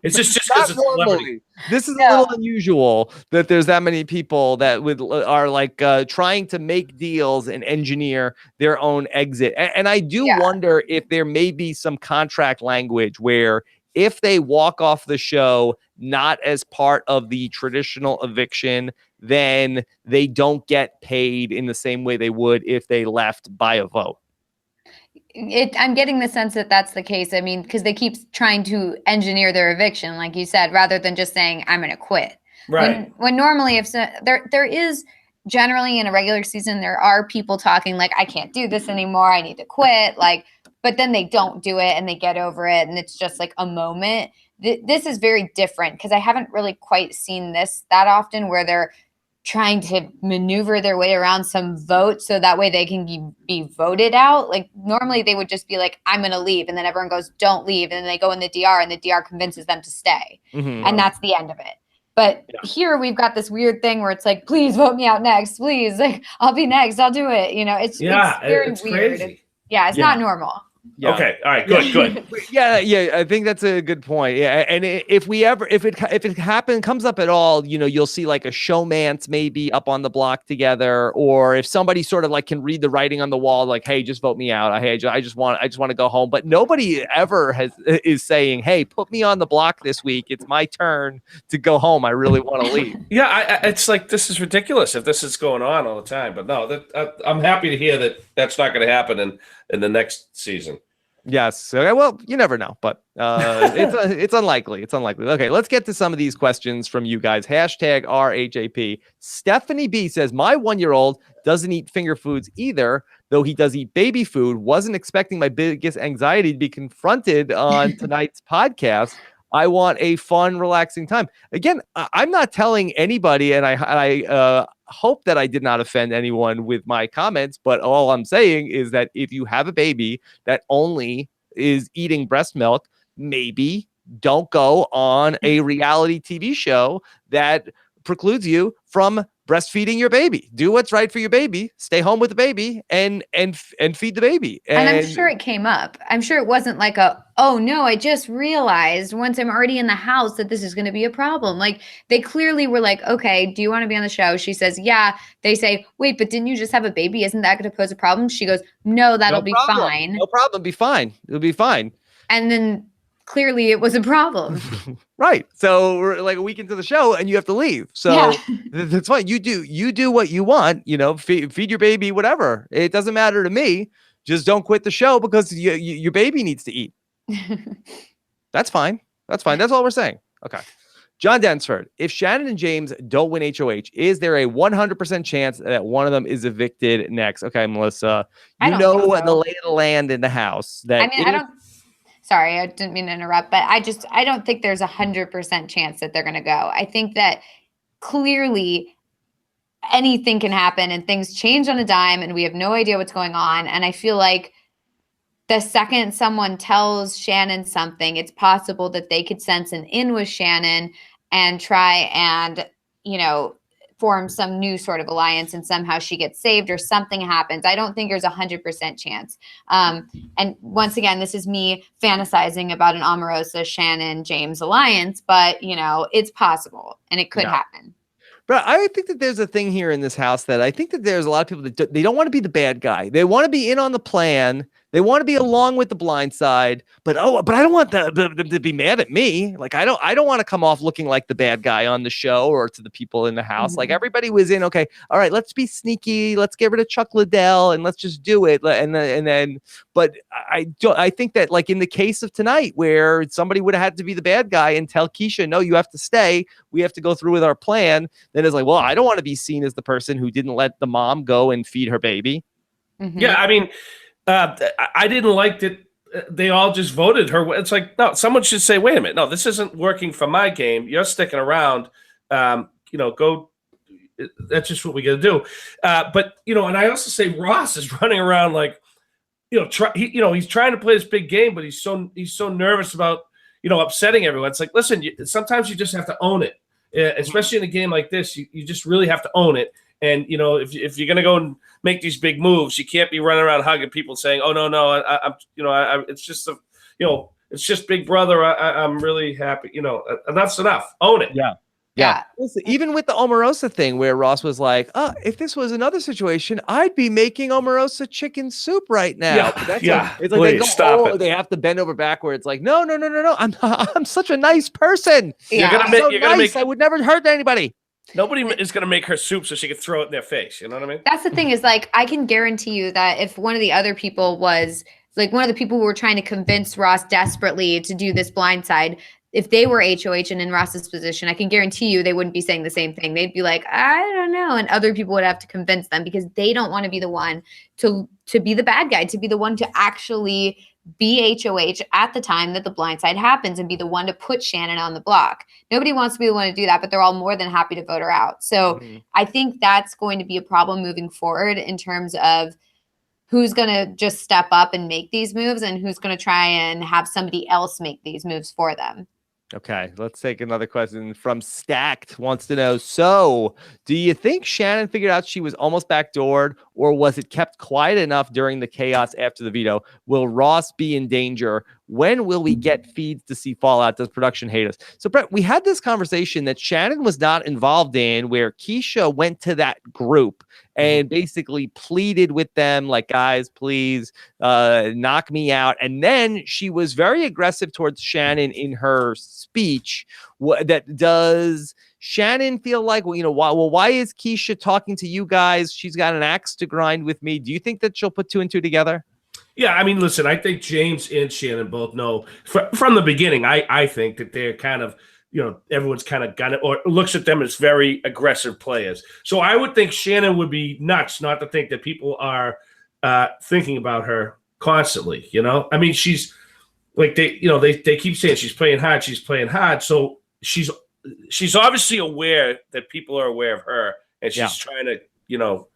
It's just because it's celebrity. This is a little unusual that there's that many people that are like trying to make deals and engineer their own exit. And I do wonder if there may be some contract language where if they walk off the show not as part of the traditional eviction, then they don't get paid in the same way they would if they left by a vote. I'm getting the sense that that's the case. I mean, because they keep trying to engineer their eviction, like you said, rather than just saying, I'm going to quit. Right. When normally, there is generally in a regular season, there are people talking like, I can't do this anymore. I need to quit. Like, but then they don't do it and they get over it. And it's just like a moment. This is very different because I haven't really quite seen this that often where they're trying to maneuver their way around some vote so that way they can be voted out. Like normally they would just be like, I'm going to leave. And then everyone goes, don't leave. And then they go in the DR and the DR convinces them to stay. Mm-hmm. And that's the end of it. But here we've got this weird thing where it's like, please vote me out next. Please. Like, I'll be next. I'll do it. It's very weird. Crazy. It's not normal. Yeah. Okay. All right. Good. Yeah. I think that's a good point. Yeah. And if it comes up at all, you'll see like a showmance maybe up on the block together, or if somebody sort of like can read the writing on the wall, like, hey, just vote me out. I just want to go home. But nobody ever is saying, hey, put me on the block this week. It's my turn to go home. I really want to leave. It's like, this is ridiculous if this is going on all the time. But no, I'm happy to hear that that's not going to happen in the next season. Yes. Okay, well, you never know, but it's unlikely. It's unlikely. Okay, let's get to some of these questions from you guys. Hashtag RHAP. Stephanie B says, my 1-year-old doesn't eat finger foods either, though he does eat baby food. Wasn't expecting my biggest anxiety to be confronted on tonight's podcast. I want a fun, relaxing time. Again, I'm not telling anybody, and I hope that I did not offend anyone with my comments, but all I'm saying is that if you have a baby that only is eating breast milk, maybe don't go on a reality TV show that precludes you from breastfeeding your baby. Do what's right for your baby. Stay home with the baby and feed the baby. And I'm sure it came up. I'm sure it wasn't like oh no, I just realized once I'm already in the house that this is going to be a problem. Like they clearly were like, okay, do you want to be on the show? She says, yeah. They say, wait, but didn't you just have a baby? Isn't that going to pose a problem? She goes, no, that'll be fine. No problem. Be fine. It'll be fine. And then clearly it was a problem. Right. So we're like a week into the show and you have to leave. So that's fine. You do what you want, feed your baby, whatever. It doesn't matter to me. Just don't quit the show because your baby needs to eat. That's fine. That's fine. That's all we're saying. Okay. John Densford, if Shannon and James don't win HOH, is there a 100% chance that one of them is evicted next? Okay, Melissa, you know what the lay of the land in the house. Sorry, I didn't mean to interrupt, but I don't think there's 100% chance that they're going to go. I think that clearly anything can happen and things change on a dime and we have no idea what's going on. And I feel like the second someone tells Shannon something, it's possible that they could sense an in with Shannon and try and, form some new sort of alliance and somehow she gets saved or something happens. I don't think there's 100% chance. And once again, this is me fantasizing about an Omarosa, Shannon, James alliance, but it's possible and it could happen. But I think that there's a thing here in this house that I think that there's a lot of people that they don't want to be the bad guy. They want to be in on the plan They want to be along with the blind side, but I don't want them to be mad at me. Like I don't want to come off looking like the bad guy on the show or to the people in the house. Like everybody was in, okay, all right, let's be sneaky, let's get rid of Chuck Liddell and let's just do it. And then but I think that like in the case of tonight where somebody would have had to be the bad guy and tell Keshia, no, you have to stay. We have to go through with our plan. Then it's like, well, I don't want to be seen as the person who didn't let the mom go and feed her baby. Yeah, I mean, I didn't like that they all just voted her. It's like, no, someone should say, wait a minute. No, this isn't working for my game. You're sticking around. Go. That's just what we got to do. But, and I also say Ross is running around like, he's trying to play this big game, but he's so nervous about, upsetting everyone. It's like, listen, sometimes you just have to own it, especially in a game like this. You just really have to own it. And, if you're going to go and make these big moves, you can't be running around hugging people saying, oh, no, it's just, it's just Big Brother. I'm really happy. Enough's enough. Own it. Yeah. Listen, even with the Omarosa thing where Ross was like, if this was another situation, I'd be making Omarosa chicken soup right now. It's like they have to bend over backwards. Like, no. I'm such a nice person. Yeah. I would never hurt anybody. Nobody is going to make her soup so she can throw it in their face. You know what I mean? That's the thing is like, I can guarantee you that if one of the other people was like one of the people who were trying to convince Ross desperately to do this blind side, if they were HOH and in Ross's position, I can guarantee you they wouldn't be saying the same thing. They'd be like, I don't know. And other people would have to convince them because they don't want to be the one to be the bad guy, to be the one to actually be HOH at the time that the blind side happens and be the one to put Shannon on the block. Nobody wants to be the one to do that, but they're all more than happy to vote her out. So I think that's going to be a problem moving forward in terms of who's going to just step up and make these moves and who's going to try and have somebody else make these moves for them. Okay, let's take another question from Stacked. Wants to know, so do you think Shannon figured out she was almost backdoored, or was it kept quiet enough during the chaos after the veto? Will Ross be in danger? When will we get feeds to see fallout? Does production hate us? So, Brett, we had this conversation that Shannon was not involved in where Keshia went to that group and basically pleaded with them like, guys, please knock me out. And then she was very aggressive towards Shannon in her speech. That does Shannon feel like, why is Keshia talking to you guys? She's got an axe to grind with me. Do you think that she'll put two and two together? Yeah, I mean, listen, I think James and Shannon both know from the beginning. I think that they're kind of, everyone's kind of got it or looks at them as very aggressive players. So I would think Shannon would be nuts not to think that people are thinking about her constantly. I mean, she's like they keep saying she's playing hard. She's playing hard. So she's obviously aware that people are aware of her, and she's trying to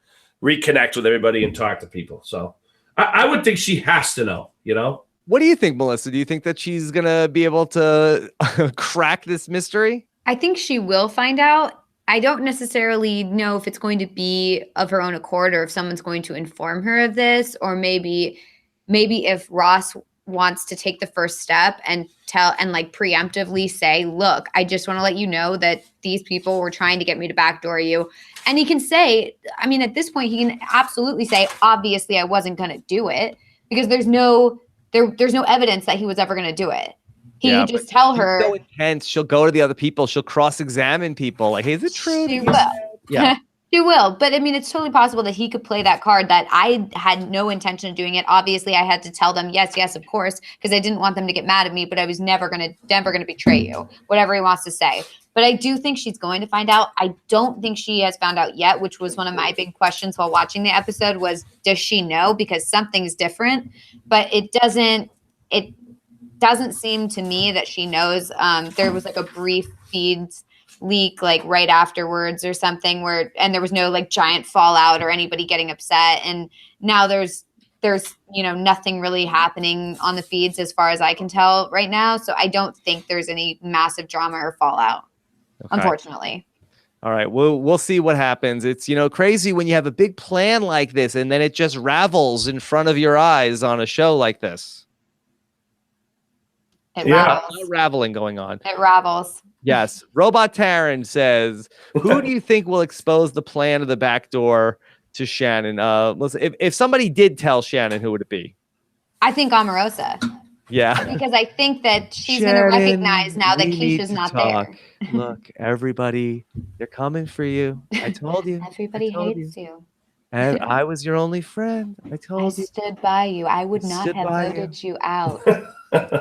reconnect with everybody and talk to people. So. I would think she has to know, What do you think, Melissa? Do you think that she's going to be able to crack this mystery? I think she will find out. I don't necessarily know if it's going to be of her own accord or if someone's going to inform her of this, or maybe if Ross wants to take the first step and tell and like preemptively say, look, I just want to let you know that these people were trying to get me to backdoor you. And he can say, I mean, at this point, he can absolutely say, obviously, I wasn't going to do it because there's no evidence that he was ever going to do it. He can just tell her. So intense. She'll go to the other people. She'll cross-examine people. Like, hey, is it true? She will. Yeah. She will. But I mean, it's totally possible that he could play that card that I had no intention of doing it. Obviously, I had to tell them, yes, of course, because I didn't want them to get mad at me, but I was never going to betray you, whatever he wants to say. But I do think she's going to find out. I don't think she has found out yet, which was one of my big questions while watching the episode was, does she know? Because something's different, but it doesn't seem to me that she knows. There was like a brief feeds leak like right afterwards or something and there was no like giant fallout or anybody getting upset. And now there's nothing really happening on the feeds as far as I can tell right now. So I don't think there's any massive drama or fallout. Okay. Unfortunately. All right. We'll see what happens. It's, crazy when you have a big plan like this and then it just ravels in front of your eyes on a show like this. It ravels. No raveling going on. It ravels. Yes. Robot Taryn says, who do you think will expose the plan of the back door to Shannon? Listen, if somebody did tell Shannon, who would it be? I think Omarosa. Yeah. Because I think that she's going to recognize now that Keshia's not there. Look, everybody, they're coming for you. I told you. Everybody hates you. And I was your only friend. I told you. Stood by you. I would not stood have by voted you out.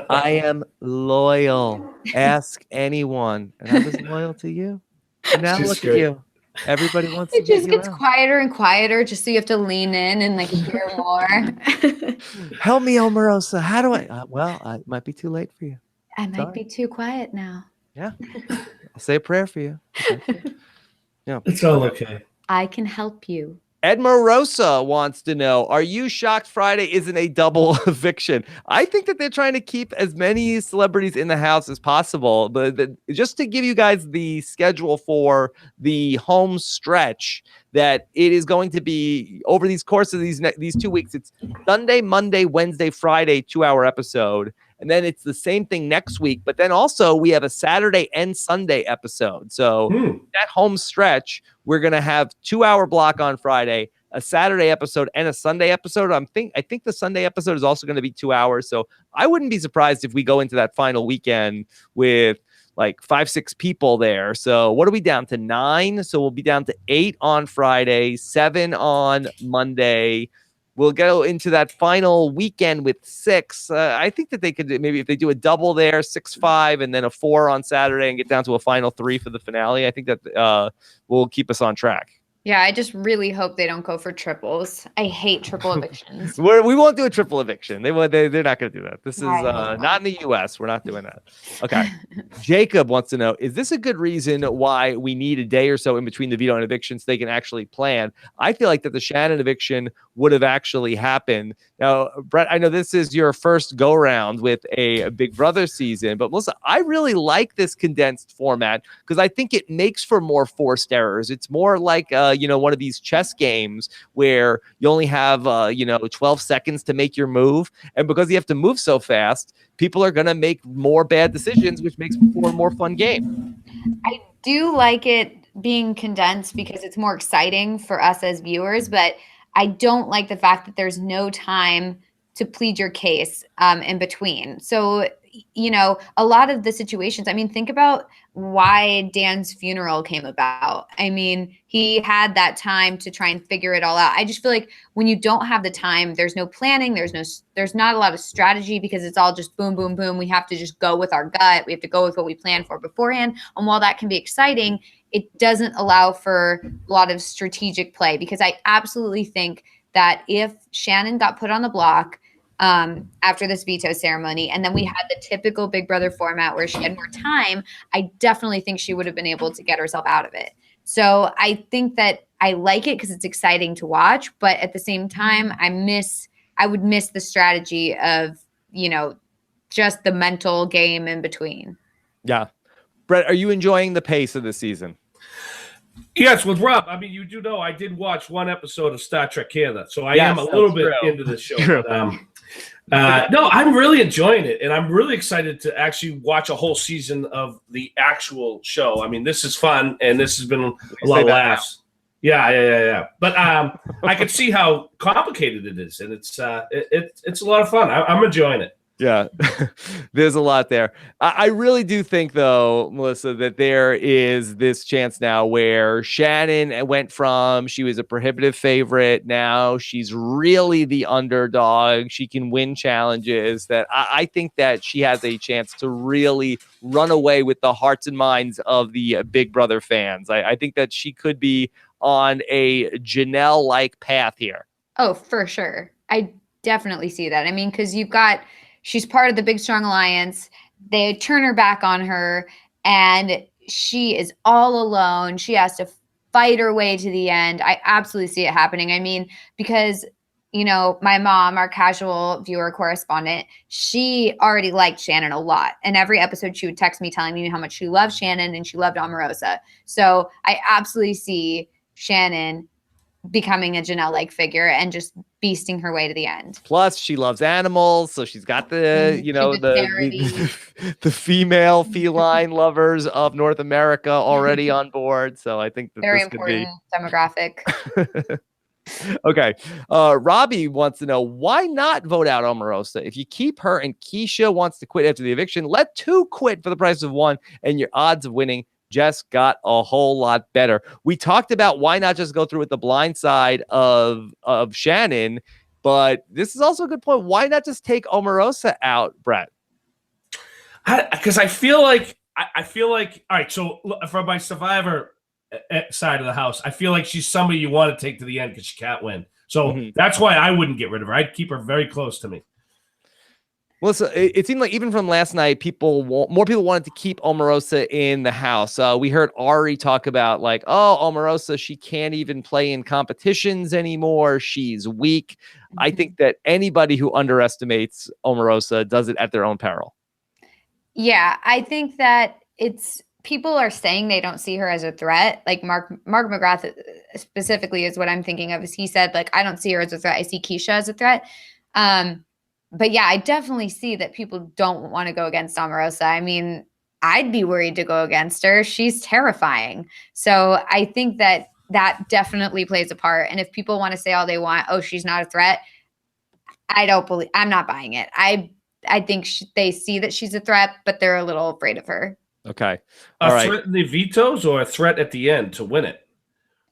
I am loyal. Ask anyone. And I was loyal to you. And now She's look great. at you. Everybody wants to It get just you gets out. quieter and quieter, just so you have to lean in and like hear more. Help me, Omarosa. How do I? Well, it might be too late for you. I might Sorry. be too quiet now. Yeah. I'll say a prayer for you. Yeah. It's all okay. I can help you. Omarosa wants to know, are you shocked Friday isn't a double eviction? I think that they're trying to keep as many celebrities in the house as possible. But just to give you guys the schedule for the home stretch, that it is going to be over these course of these 2 weeks. It's Sunday, Monday, Wednesday, Friday, 2-hour episode. And then it's the same thing next week. But then also we have a Saturday and Sunday episode. So that home stretch, we're going to have 2-hour block on Friday, a Saturday episode and a Sunday episode. I think the Sunday episode is also going to be 2 hours. So I wouldn't be surprised if we go into that final weekend with like 5-6 people there. So what are we down to? 9. So we'll be down to 8 on Friday, 7 on Monday. We'll go into that final weekend with 6. I think that they could maybe, if they do a double there, 6-5, and then a 4 on Saturday and get down to a final 3 for the finale. I think that will keep us on track. Yeah, I just really hope they don't go for triples. I hate triple evictions. We won't do a triple eviction. They're not going to do that. This is not in the U.S. We're not doing that. Okay. Jacob wants to know, is this a good reason why we need a day or so in between the veto and eviction so they can actually plan? I feel like that the Shannon eviction would have actually happened. Now, Brett, I know this is your first go-round with a Big Brother season, but Melissa, I really like this condensed format because I think it makes for more forced errors. It's more like one of these chess games where you only have 12 seconds to make your move, and because you have to move so fast, people are going to make more bad decisions, which makes for a more fun game. I do like it being condensed because it's more exciting for us as viewers, but I don't like the fact that there's no time to plead your case in between. So, a lot of the situations, I mean, think about why Dan's funeral came about. I mean, he had that time to try and figure it all out. I just feel like when you don't have the time, there's no planning, there's not a lot of strategy because it's all just boom, boom, boom. We have to just go with our gut. We have to go with what we planned for beforehand. And while that can be exciting, it doesn't allow for a lot of strategic play, because I absolutely think that if Shannon got put on the block after this veto ceremony, and then we had the typical Big Brother format where she had more time, I definitely think she would have been able to get herself out of it. So I think that I like it because it's exciting to watch, but at the same time, I would miss the strategy of, just the mental game in between. Yeah. Brett, are you enjoying the pace of the season? Yes, with Rob. I mean, you do know I did watch one episode of Star Trek Canada, so I am a little bit into this show. But, no, I'm really enjoying it, and I'm really excited to actually watch a whole season of the actual show. I mean, this is fun, and this has been a lot of laughs. Yeah. But I can see how complicated it is, and it's a lot of fun. I'm enjoying it. Yeah, there's a lot there. I really do think, though, Melissa, that there is this chance now where Shannon went from she was a prohibitive favorite. Now she's really the underdog. She can win challenges. That I think that she has a chance to really run away with the hearts and minds of the Big Brother fans. I think that she could be on a Janelle-like path here. Oh, for sure. I definitely see that. I mean, because she's part of the Big Strong Alliance. They turn her back on her, and she is all alone. She has to fight her way to the end. I absolutely see it happening. I mean, because, my mom, our casual viewer correspondent, she already liked Shannon a lot. And every episode she would text me telling me how much she loved Shannon and she loved Omarosa. So I absolutely see Shannon becoming a Janelle-like figure and just beasting her way to the end. Plus, she loves animals, so she's got the the female feline lovers of North America already on board. So I think that very this important could be demographic. Okay. Robbie wants to know, why not vote out Omarosa? If you keep her and Keshia wants to quit after the eviction, let two quit for the price of one, and your odds of winning just got a whole lot better. We talked about why not just go through with the blind side of Shannon, but this is also a good point. Why not just take Omarosa out, Brett? Because I feel like all right. So from my survivor side of the house, I feel like she's somebody you want to take to the end because she can't win. So that's why I wouldn't get rid of her. I'd keep her very close to me. Well, so it seemed like even from last night, more people wanted to keep Omarosa in the house. We heard Ari talk about like, oh, Omarosa, she can't even play in competitions anymore. She's weak. I think that anybody who underestimates Omarosa does it at their own peril. Yeah, I think that people are saying they don't see her as a threat. Like Mark McGrath specifically is what I'm thinking of. Is he said like, I don't see her as a threat. I see Keshia as a threat. But yeah, I definitely see that people don't want to go against Omarosa. I mean, I'd be worried to go against her. She's terrifying. So I think that definitely plays a part. And if people want to say all they want, oh, she's not a threat, I'm not buying it. I think they see that she's a threat, but they're a little afraid of her. Okay. All right. Threat in the vetoes or a threat at the end to win it?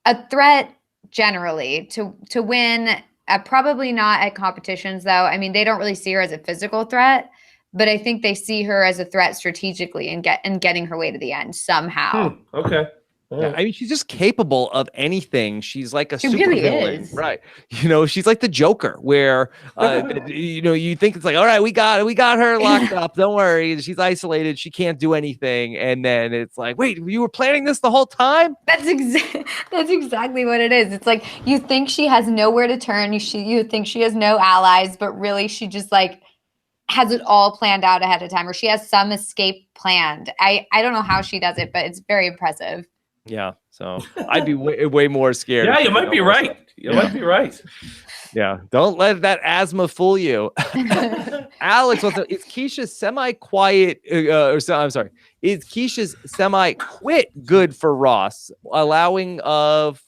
A threat generally to win. Probably not at competitions, though. I mean, they don't really see her as a physical threat, but I think they see her as a threat strategically and getting her way to the end somehow. Okay. Yeah, I mean, she's just capable of anything. She's like a She super really villain, is. right? You know, she's like the Joker, where you think it's like, all right, we got her locked up. Don't worry, she's isolated. She can't do anything, and then it's like, wait, you were planning this the whole time? That's exactly what it is. It's like you think she has nowhere to turn. You think she has no allies, but really she just like has it all planned out ahead of time, or she has some escape planned. I don't know how she does it, but it's very impressive. Yeah, so I'd be way more scared. Yeah, you might be right. You might be right. Yeah, don't let that asthma fool you. Alex, is Keshia's semi-quiet? I'm sorry. Is Keshia's semi-quit good for Ross, allowing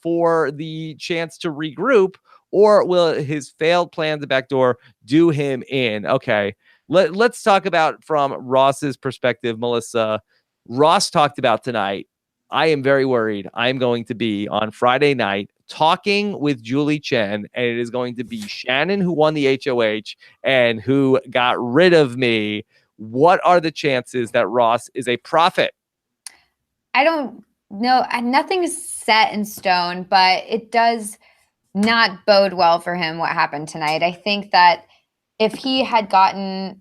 for the chance to regroup, or will his failed plan to backdoor do him in? Okay, let's talk about from Ross's perspective, Melissa. Ross talked about tonight. I am very worried. I'm going to be on Friday night talking with Julie Chen, and it is going to be Shannon who won the HOH and who got rid of me. What are the chances that Ross is a prophet? I don't know. Nothing is set in stone, but it does not bode well for him what happened tonight. I think that if he had gotten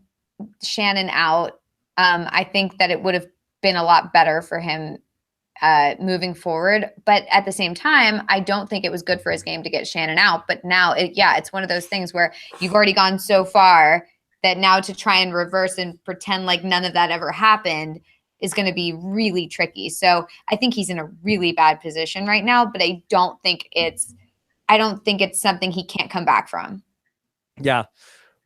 Shannon out, I think that it would have been a lot better for him moving forward. But at the same time, I don't think it was good for his game to get Shannon out. But now, it's one of those things where you've already gone so far that now to try and reverse and pretend like none of that ever happened is going to be really tricky. So I think he's in a really bad position right now, but I don't think it's something he can't come back from. Yeah.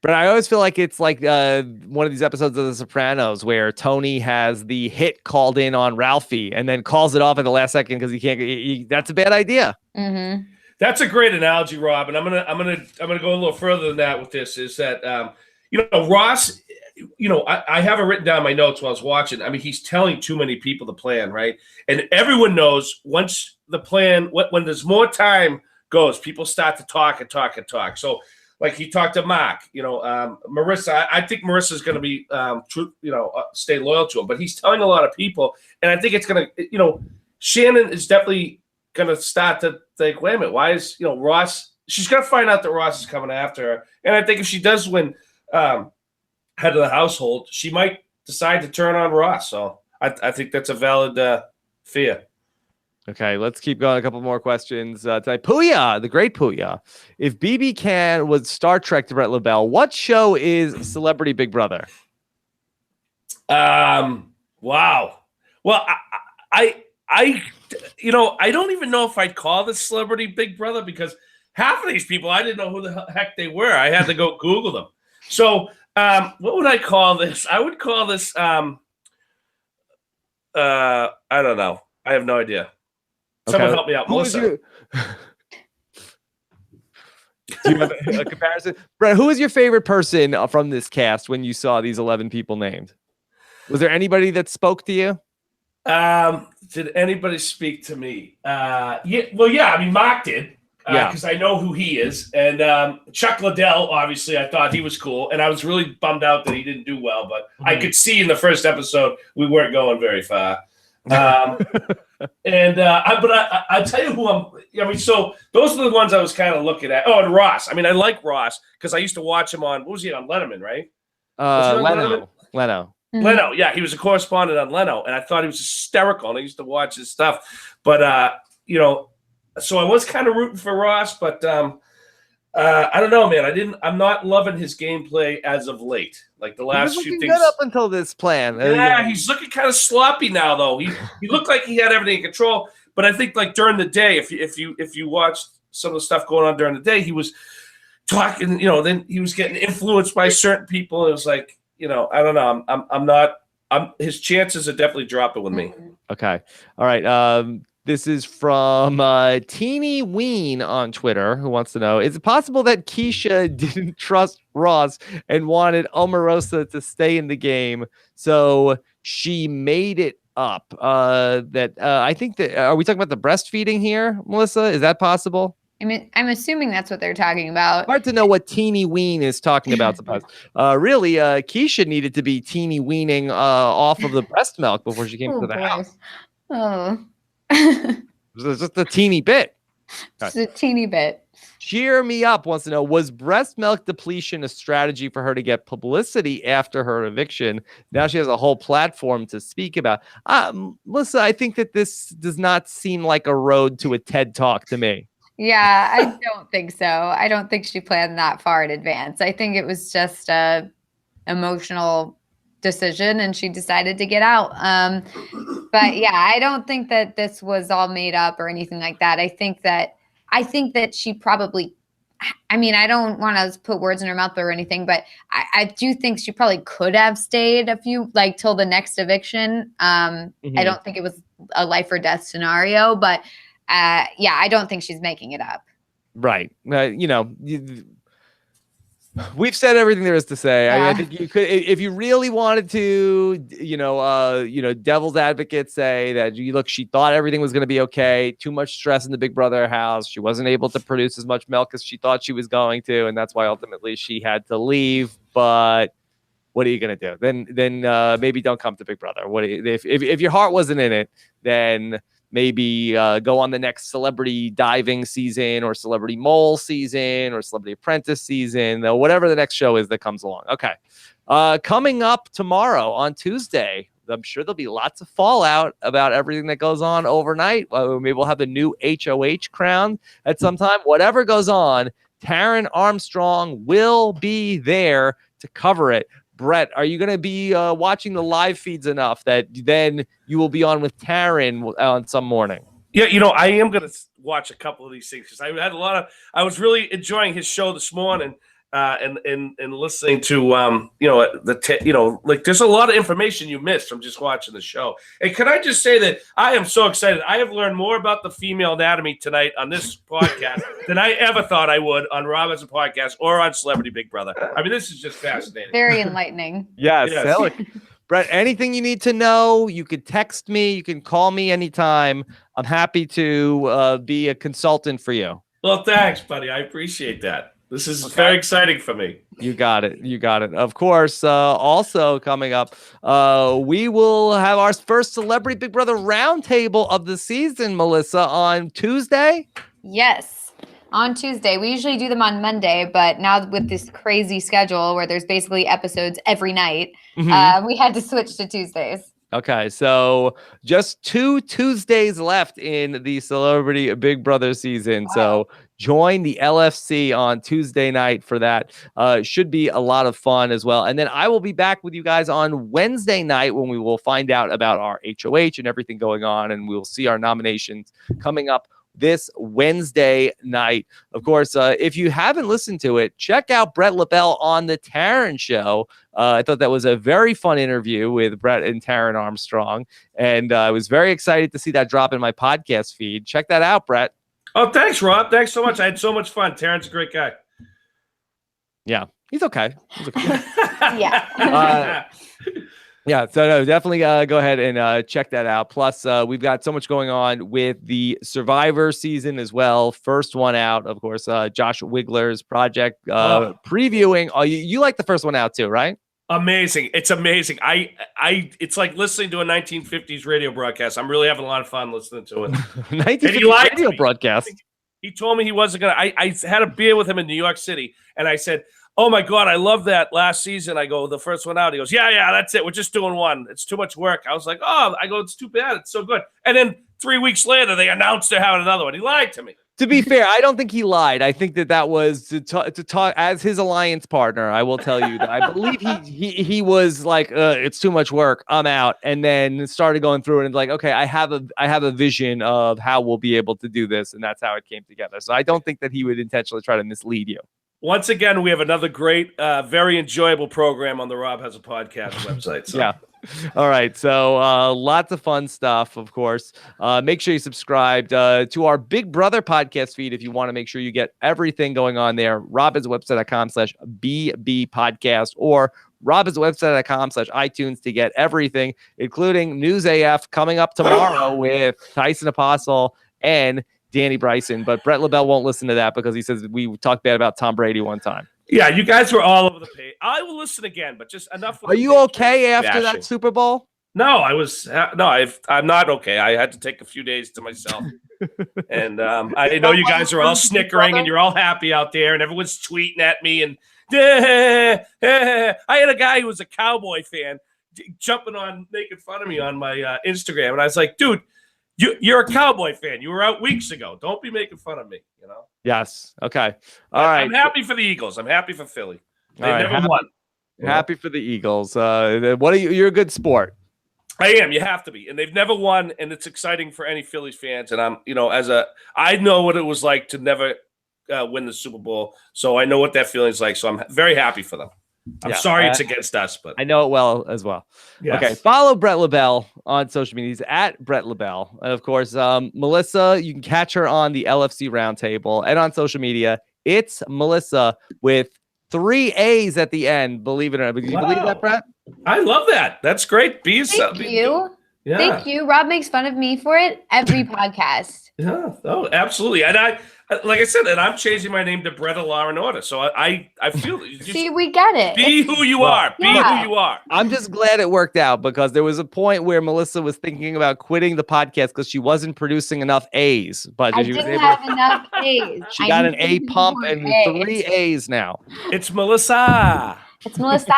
But I always feel like it's like one of these episodes of The Sopranos where Tony has the hit called in on Ralphie and then calls it off at the last second because he can't. That's a bad idea. Mm-hmm. That's a great analogy, Rob. And I'm gonna go a little further than that with this. Is that Ross? I have it written down in my notes while I was watching. I mean, he's telling too many people the plan, right? And everyone knows once the plan, when there's more time goes, people start to talk and talk and talk. So. Like he talked to Mark, Marissa. I think Marissa's going to be, stay loyal to him. But he's telling a lot of people, and I think it's going to, Shannon is definitely going to start to think, wait a minute, why is Ross? She's going to find out that Ross is coming after her, and I think if she does win head of the household, she might decide to turn on Ross. So I think that's a valid fear. Okay, let's keep going. A couple more questions tonight. Puya, the great Puya. If BB Can was Star Trek to Brett LaBelle, what show is Celebrity Big Brother? Wow. Well, I don't even know if I'd call this Celebrity Big Brother because half of these people, I didn't know who the heck they were. I had to go Google them. So what would I call this? I would call this, I don't know. I have no idea. Someone help me out. Melissa. Do you have a comparison? Brett, who is your favorite person from this cast when you saw these 11 people named? Was there anybody that spoke to you? Did anybody speak to me? Yeah. Well, yeah. I mean, Mark did. Because I know who he is. And Chuck Liddell, obviously, I thought he was cool. And I was really bummed out that he didn't do well. But I could see in the first episode we weren't going very far. I'll tell you who so those are the ones I was kind of looking at. Oh, and Ross. I mean, I like Ross because I used to watch him on, what was he on, Letterman, right? Leno. Leno, yeah. He was a correspondent on Leno. And I thought he was hysterical. And I used to watch his stuff. But, so I was kind of rooting for Ross, but I don't know, man. I'm not loving his gameplay as of late. Like the last few things. Good up until this plan. Yeah, he's looking kind of sloppy now, though. He looked like he had everything in control, but I think like during the day, if you watched some of the stuff going on during the day, he was talking. Then he was getting influenced by certain people. It was like, I don't know. I'm not. His chances are definitely dropping with me. Okay. All right. This is from Teeny Ween on Twitter, who wants to know, is it possible that Keshia didn't trust Ross and wanted Omarosa to stay in the game, so she made it up? I think that, are we talking about the breastfeeding here, Melissa? Is that possible? I mean, I'm assuming that's what they're talking about. Hard to know what Teeny Ween is talking about. Sometimes, really, Keshia needed to be teeny weaning off of the breast milk before she came to the house. Oh. Just a teeny bit. Just a teeny bit. Cheer Me Up wants to know, was breast milk depletion a strategy for her to get publicity after her eviction? Now she has a whole platform to speak about. Melissa, I think that this does not seem like a road to a TED Talk to me. Yeah, I don't think so. I don't think she planned that far in advance. I think it was just a emotional decision and she decided to get out. But yeah, I don't think that this was all made up or anything like that. I think that she probably, I mean, I don't want to put words in her mouth or anything, but I do think she probably could have stayed till the next eviction. I don't think it was a life or death scenario, but yeah, I don't think she's making it up. Right. We've said everything there is to say. Yeah. I think you could, if you really wanted to, devil's advocate say that she thought everything was going to be okay. Too much stress in the Big Brother house. She wasn't able to produce as much milk as she thought she was going to, and that's why ultimately she had to leave. But what are you going to do? Then maybe don't come to Big Brother. If your heart wasn't in it, then maybe go on the next celebrity diving season or celebrity mole season or celebrity apprentice season, whatever the next show is that comes along. Okay. Coming up tomorrow on Tuesday, I'm sure there'll be lots of fallout about everything that goes on overnight. Maybe we'll have the new HOH crowned at some time. Whatever goes on, Taryn Armstrong will be there to cover it. Brett, are you going to be watching the live feeds enough that then you will be on with Taryn on some morning? Yeah, I am going to watch a couple of these things because I was really enjoying his show this morning and listening to there's a lot of information you missed from just watching the show. And can I just say that I am so excited. I have learned more about the female anatomy tonight on this podcast than I ever thought I would on Rob as a podcast or on Celebrity Big Brother. I mean, this is just fascinating. Very enlightening. Yes. Brett, anything you need to know, you could text me, you can call me anytime. I'm happy to be a consultant for you. Well, thanks, buddy. I appreciate that. This is very exciting for me. You got it. Of course, also coming up, we will have our first Celebrity Big Brother roundtable of the season, Melissa, on Tuesday? Yes, on Tuesday. We usually do them on Monday, but now with this crazy schedule where there's basically episodes every night, we had to switch to Tuesdays. Okay, so just 2 Tuesdays left in the Celebrity Big Brother season. Wow. So join the LFC on Tuesday night for that. Should be a lot of fun as well. And then I will be back with you guys on Wednesday night when we will find out about our HOH and everything going on. And we'll see our nominations coming up this Wednesday night. Of course, if you haven't listened to it, check out Brett LaBelle on the Taryn Show. I thought that was a very fun interview with Brett and Taryn Armstrong, and I was very excited to see that drop in my podcast feed. Check that out, Brett. Oh, thanks, Rob. Thanks so much. I had so much fun. Terrence's a great guy. Yeah, he's okay. He's okay. Yeah. Yeah, so no, definitely go ahead and check that out. Plus, we've got so much going on with the Survivor season as well. First one out, of course, Josh Wigler's project previewing. Oh, you like the first one out too, right? Amazing. It's amazing. It's like listening to a 1950s radio broadcast. I'm really having a lot of fun listening to it. 1950s radio broadcast. He told me he wasn't going to. I had a beer with him in New York City, and I said, "Oh my God, I love that last season." I go, "The first one out." He goes, Yeah, that's it. We're just doing one. It's too much work." I was like, "Oh," I go, "It's too bad. It's so good." And then 3 weeks later, they announced they're having another one. He lied to me. To be fair, I don't think he lied. I think that was to talk as his alliance partner. I will tell you that I believe he was like, "It's too much work. I'm out," and then started going through it and like, "Okay, I have a vision of how we'll be able to do this," and that's how it came together. So I don't think that he would intentionally try to mislead you. Once again, we have another great, very enjoyable program on the Rob Has a Podcast website. So. Yeah. All right. So lots of fun stuff, of course. Make sure you subscribe to our Big Brother podcast feed if you want to make sure you get everything going on there. robhasawebsite.com/BB podcast or robhasawebsite.com/iTunes to get everything, including News AF coming up tomorrow with Tyson Apostle and Danny Bryson. But Brett LaBelle won't listen to that because he says we talked bad about Tom Brady one time. Yeah, you guys were all over the page. I will listen again, but just enough. Are you okay after that Super Bowl? No, I'm not okay. I had to take a few days to myself. And I know you guys are all snickering and you're all happy out there and everyone's tweeting at me. And I had a guy who was a Cowboy fan jumping on, making fun of me on my Instagram. And I was like, dude, you're a Cowboy fan. You were out weeks ago. Don't be making fun of me, you know? Yes. Okay. All right. I'm happy for the Eagles. I'm happy for Philly. They right. never won. Happy for the Eagles. What are you? You're a good sport. I am. You have to be. And they've never won, and it's exciting for any Phillies fans. And I know what it was like to never win the Super Bowl, so I know what that feeling's like. So I'm very happy for them. I'm sorry it's against us, but I know it well as well. Yes. Okay, follow Brett LaBelle on social media. He's at Brett LaBelle. And of course, Melissa, you can catch her on the LFC Roundtable and on social media. It's Melissa with 3 A's at the end. Believe it or not. Did you believe that, Brett? I love that. That's great. Thank you. Yeah. Thank you. Rob makes fun of me for it every podcast. Yeah. Oh, absolutely. And I, like I said, and I'm changing my name to Brett of Law and Order. So I feel See, we get it. Be who you are. Be who you are. I'm just glad it worked out because there was a point where Melissa was thinking about quitting the podcast because she wasn't producing enough A's. But I she was didn't have enough A's. She got an A pump and 3 A's now. It's Melissa. It's Melissa.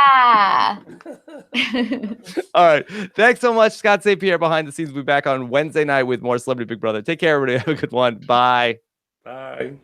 All right. Thanks so much, Scott St. Pierre behind the scenes. We'll be back on Wednesday night with more Celebrity Big Brother. Take care, everybody. Have a good one. Bye. Bye.